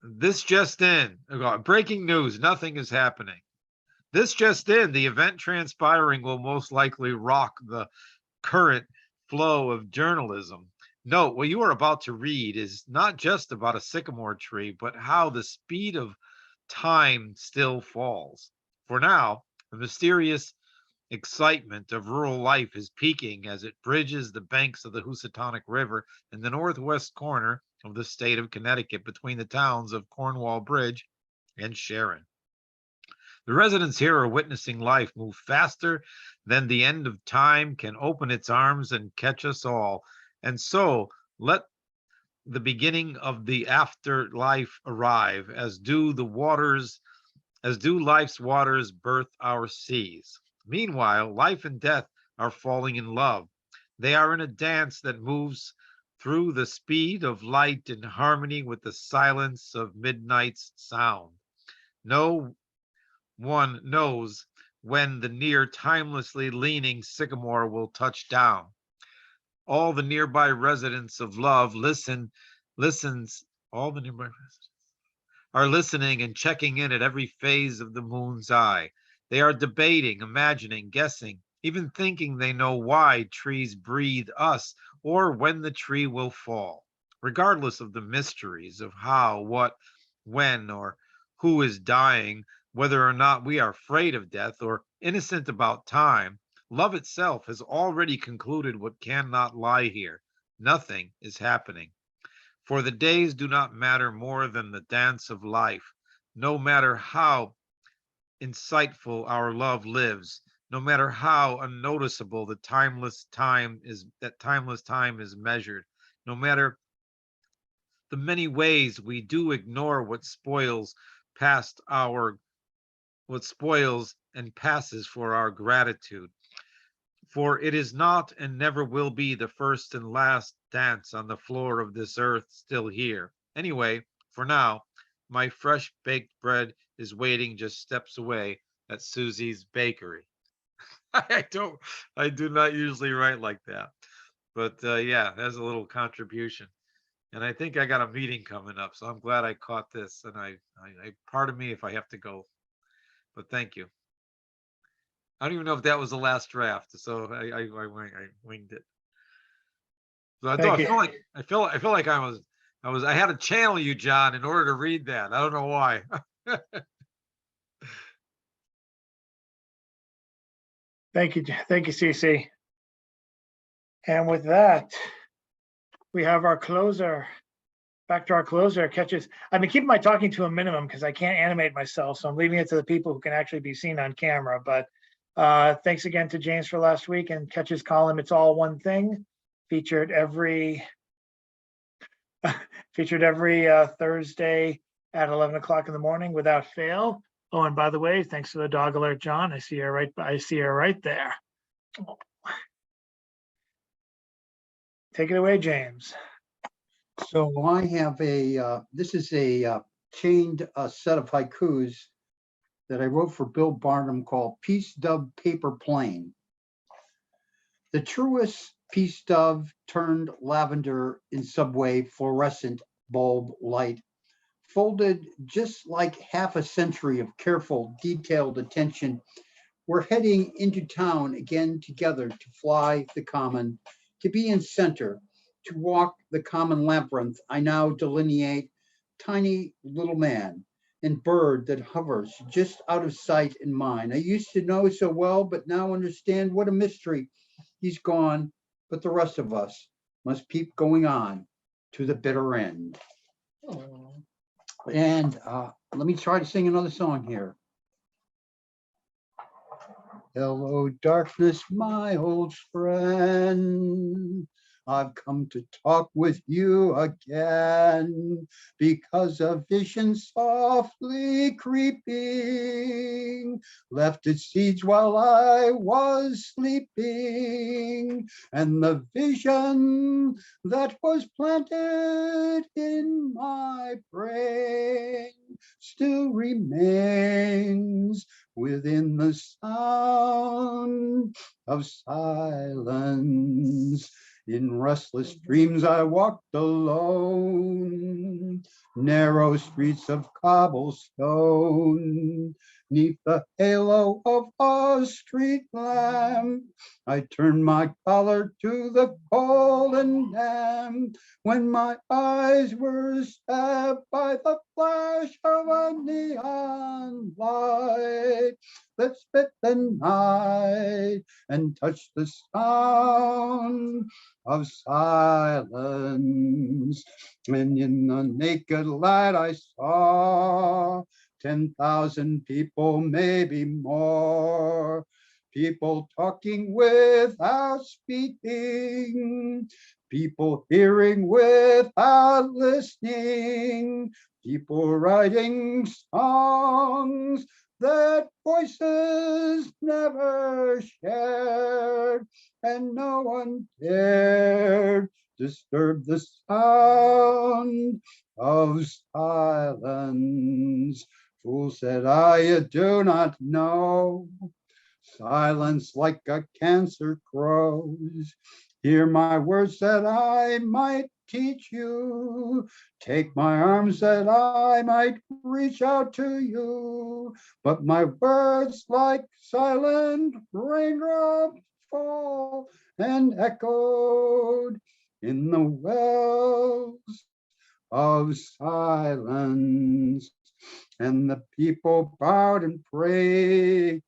This Just In. Breaking news. Nothing is happening. This just in, the event transpiring will most likely rock the current flow of journalism. Note, what you are about to read is not just about a sycamore tree, but how the speed of time still falls. For now, the mysterious excitement of rural life is peaking as it bridges the banks of the Housatonic River in the northwest corner of the state of Connecticut between the towns of Cornwall Bridge and Sharon. The residents here are witnessing life move faster than the end of time can open its arms and catch us all. And so let the beginning of the afterlife arrive, as do life's waters birth our seas. Meanwhile, life and death are falling in love. They are in a dance that moves through the speed of light in harmony with the silence of midnight's sound. No one knows when the near timelessly leaning sycamore will touch down. All the nearby residents of love all the nearby residents are listening and checking in at every phase of the moon's eye. They are debating, imagining, guessing, even thinking they know why trees breathe us or when the tree will fall. Regardless of the mysteries of how, what, when, or who is dying, whether or not we are afraid of death or innocent about time, love itself has already concluded what cannot lie here. Nothing is happening. For the days do not matter more than the dance of life. No matter how insightful our love lives, no matter how unnoticeable the timeless time is measured, no matter the many ways we do ignore what spoils and passes for our gratitude. For it is not and never will be the first and last dance on the floor of this earth still here. Anyway, for now, my fresh baked bread is waiting just steps away at Susie's Bakery. I do not usually write like that. But yeah, that's a little contribution. And I think I got a meeting coming up, so I'm glad I caught this. And I pardon me if I have to go, but thank you. I don't even know if that was the last draft, so I winged it. So I feel like I had to channel you, John, in order to read that. I don't know why. Thank you, CC. And with that, we have our closer. Back to our closer. Catches. I've been keeping my talking to a minimum because I can't animate myself, so I'm leaving it to the people who can actually be seen on camera. But thanks again to James for last week, and Catches column. It's all one thing. Featured every Thursday at 11 o'clock in the morning without fail. Oh, and by the way, thanks for the dog alert, John. I see her right there. Take it away, James. So I have this is a chained set of haikus that I wrote for Bill Barnum called Peace Dove Paper Plane. The truest peace dove turned lavender in subway fluorescent bulb light, folded just like half a century of careful, detailed attention. We're heading into town again together to fly the common, to be in center, to walk the common labyrinth. I now delineate tiny little man and bird that hovers just out of sight in mine. I used to know so well, but now understand what a mystery. He's gone, but the rest of us must keep going on to the bitter end. And let me try to sing another song here. Hello, darkness, my old friend. I've come to talk with you again because a vision softly creeping left its seeds while I was sleeping. And the vision that was planted in my brain still remains within the sound of silence. In restless dreams I walked alone, narrow streets of cobblestone. 'Neath the halo of a street lamp, I turned my collar to the cold and damp, when my eyes were stabbed by the flash of a neon light that split the night and touched the sound of silence. And in the naked light I saw 10,000 people, maybe more. People talking without speaking. People hearing without listening. People writing songs that voices never shared, and no one dared disturb the sound of silence. Fool, said I, you do not know. Silence like a cancer grows. Hear my words that I might teach you. Take my arms that I might reach out to you. But my words like silent raindrops fall and echoed in the wells of silence. And the people bowed and prayed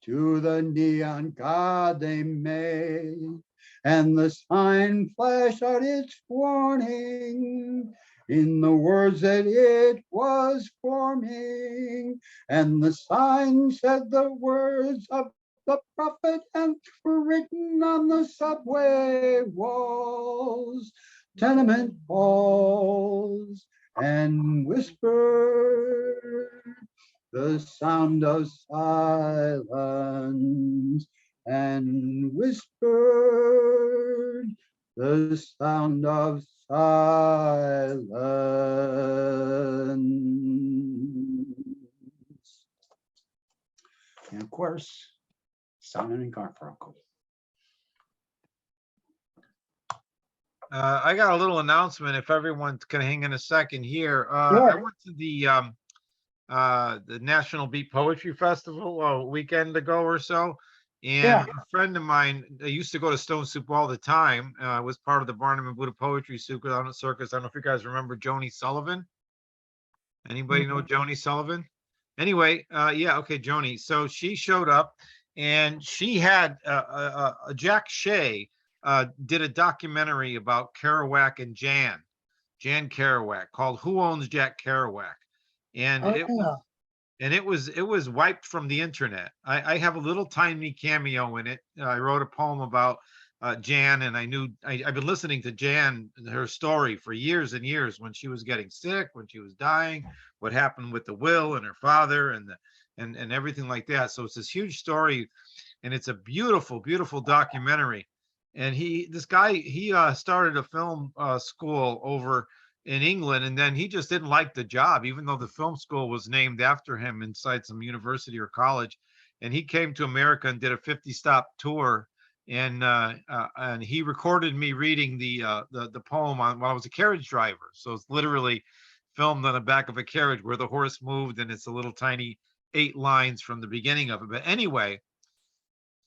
to the neon god they made. And the sign flashed out its warning in the words that it was forming. And the sign said the words of the prophet and were written on the subway walls, tenement halls, and whispered the sound of silence, and whispered the sound of silence. And of course, Simon and Garfunkel. I got a little announcement if everyone can hang in a second here. Sure. I went to the National Beat Poetry Festival a weekend ago or so. And Yeah. a friend of mine, I used to go to Stone Soup all the time. Was part of the Barnum and Buddha Poetry Circus. I don't know if you guys remember Joni Sullivan. Anybody know Joni Sullivan? Anyway, yeah, okay, Joni. So she showed up, and she had Jack Shea did a documentary about Kerouac and Jan Kerouac, called "Who Owns Jack Kerouac?" And Oh, it yeah. was wiped from the internet. I have a little tiny cameo in it. I wrote a poem about Jan, and I've been listening to Jan, her story for years and years, when she was getting sick, when she was dying, what happened with the will and her father and everything like that. So it's this huge story and it's a beautiful, beautiful documentary. And this guy, he started a film school over in England, and then he just didn't like the job, even though the film school was named after him inside some university or college. And he came to America and did a 50-stop tour, and he recorded me reading the poem while I was a carriage driver. So it's literally filmed on the back of a carriage where the horse moved, and it's a little tiny 8 lines from the beginning of it. But anyway,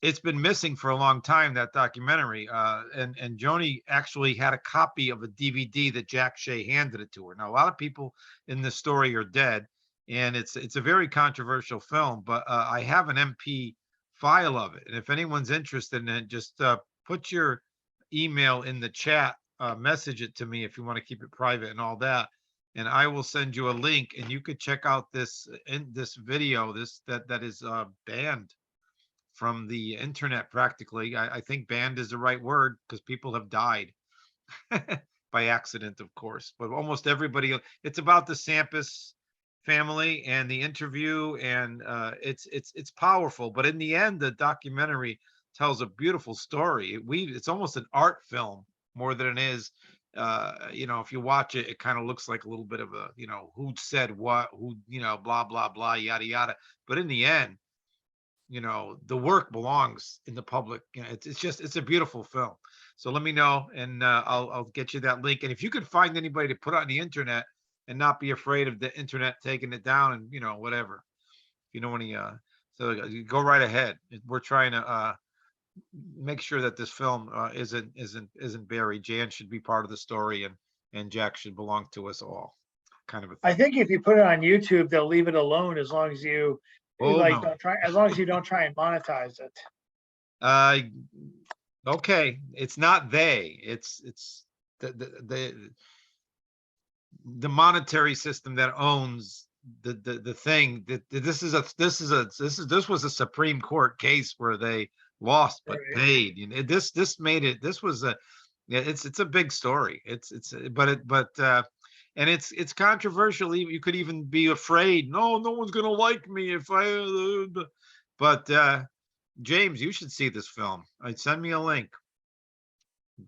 it's been missing for a long time, that documentary. And Joni actually had a copy of a DVD that Jack Shea handed it to her. Now, a lot of people in this story are dead, and it's a very controversial film, but I have an MP file of it. And if anyone's interested in it, just put your email in the chat, message it to me if you want to keep it private and all that. And I will send you a link, and you could check out this video, that is banned from the internet practically. I think banned is the right word, because people have died by accident, of course. But almost everybody, it's about the Sampis family and the interview, and it's powerful. But in the end, the documentary tells a beautiful story. It's almost an art film more than it is. If you watch it, it kind of looks like a little bit of a, who said what, who, blah, blah, blah, yada, yada. But in the end, the work belongs in the public. It's a beautiful film. So let me know, and I'll get you that link. And if you could find anybody to put on the internet and not be afraid of the internet taking it down, and whatever, if you know any, so you go right ahead. We're trying to make sure that this film isn't buried. Jan should be part of the story, and Jack should belong to us all, kind of a thing. I think if you put it on YouTube, they'll leave it alone as long as you no. don't try, as long as you don't try and monetize it. Okay, it's not it's the monetary system that owns the thing. That this was a Supreme Court case where they lost but paid. This made it. This was it's a big story. And it's controversial. You could even be afraid. No one's gonna like me if I. But James, you should see this film. Send me a link.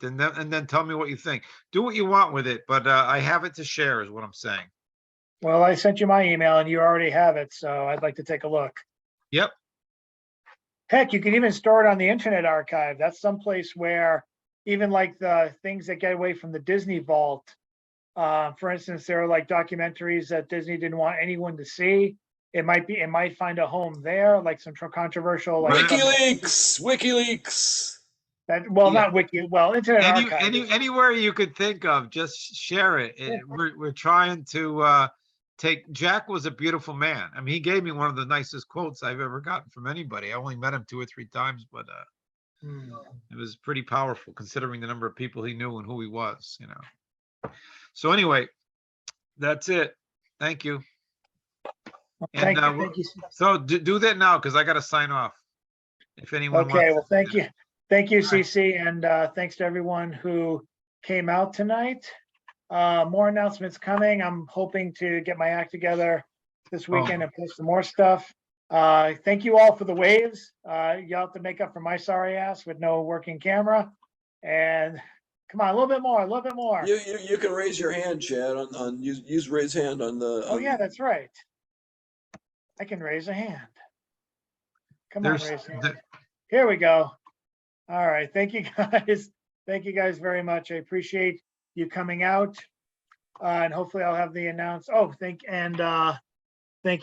And then tell me what you think. Do what you want with it, but I have it to share, is what I'm saying. Well, I sent you my email and you already have it, so I'd like to take a look. Yep. Heck, you can even store it on the Internet Archive. That's someplace where even like the things that get away from the Disney Vault, for instance, there are like documentaries that Disney didn't want anyone to see. It might find a home there, like some controversial, like WikiLeaks. Not Wiki. Well, Internet Archive. Anywhere you could think of, just share it. We're trying to take. Jack was a beautiful man. I mean, he gave me one of the nicest quotes I've ever gotten from anybody. I only met him 2 or 3 times, but it was pretty powerful considering the number of people he knew and who he was. So anyway, that's it. Thank you. Thank you. So do that now, because I got to sign off. If anyone Okay, well, thank you. Thank you, CC, and thanks to everyone who came out tonight. More announcements coming. I'm hoping to get my act together this weekend and post some more stuff. Thank you all for the waves. You'll have to make up for my sorry ass with no working camera. And come on, a little bit more. You can raise your hand, Chad, on use raise hand on the. Oh yeah, that's right. I can raise a hand. Come on, raise a hand. Here we go. All right, thank you guys. Thank you guys very much. I appreciate you coming out, and hopefully I'll have the announce. Oh, thank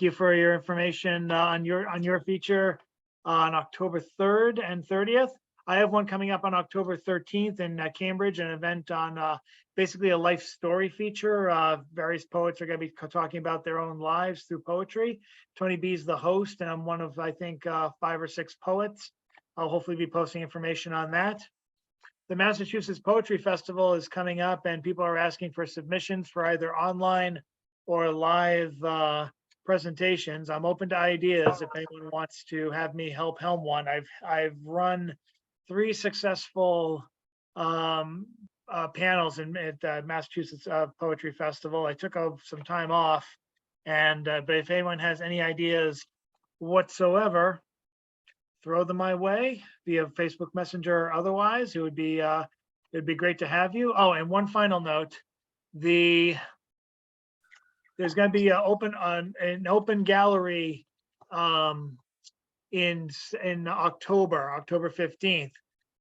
you for your information on your feature on October 3rd and 30th. I have one coming up on October 13th in Cambridge, an event on basically a life story feature. Various poets are going to be talking about their own lives through poetry. Tony B is the host, and I'm one of, I think, 5 or 6 poets. I'll hopefully be posting information on that. The Massachusetts Poetry Festival is coming up, and people are asking for submissions for either online or live presentations. I'm open to ideas if anyone wants to have me help helm one. I've run 3 successful panels at Massachusetts Poetry Festival. I took some time off, and but if anyone has any ideas whatsoever, throw them my way via Facebook Messenger or otherwise. It'd be great to have you. Oh, and one final note, there's going to be an open gallery in October 15th.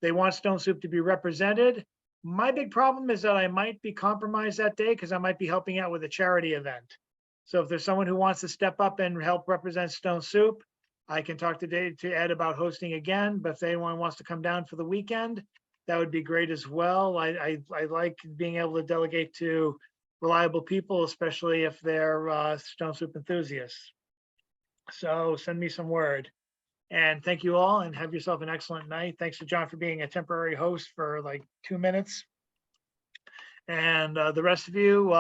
They want Stone Soup to be represented. My big problem is that I might be compromised that day because I might be helping out with a charity event. So if there's someone who wants to step up and help represent Stone Soup, I can talk to Ed about hosting again. But if anyone wants to come down for the weekend, that would be great as well. I like being able to delegate to reliable people, especially if they're Stone Soup enthusiasts. So send me some word. And thank you all, and have yourself an excellent night. Thanks to John for being a temporary host for like 2 minutes. And the rest of you,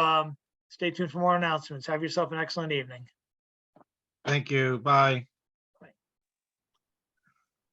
stay tuned for more announcements. Have yourself an excellent evening. Thank you. Bye.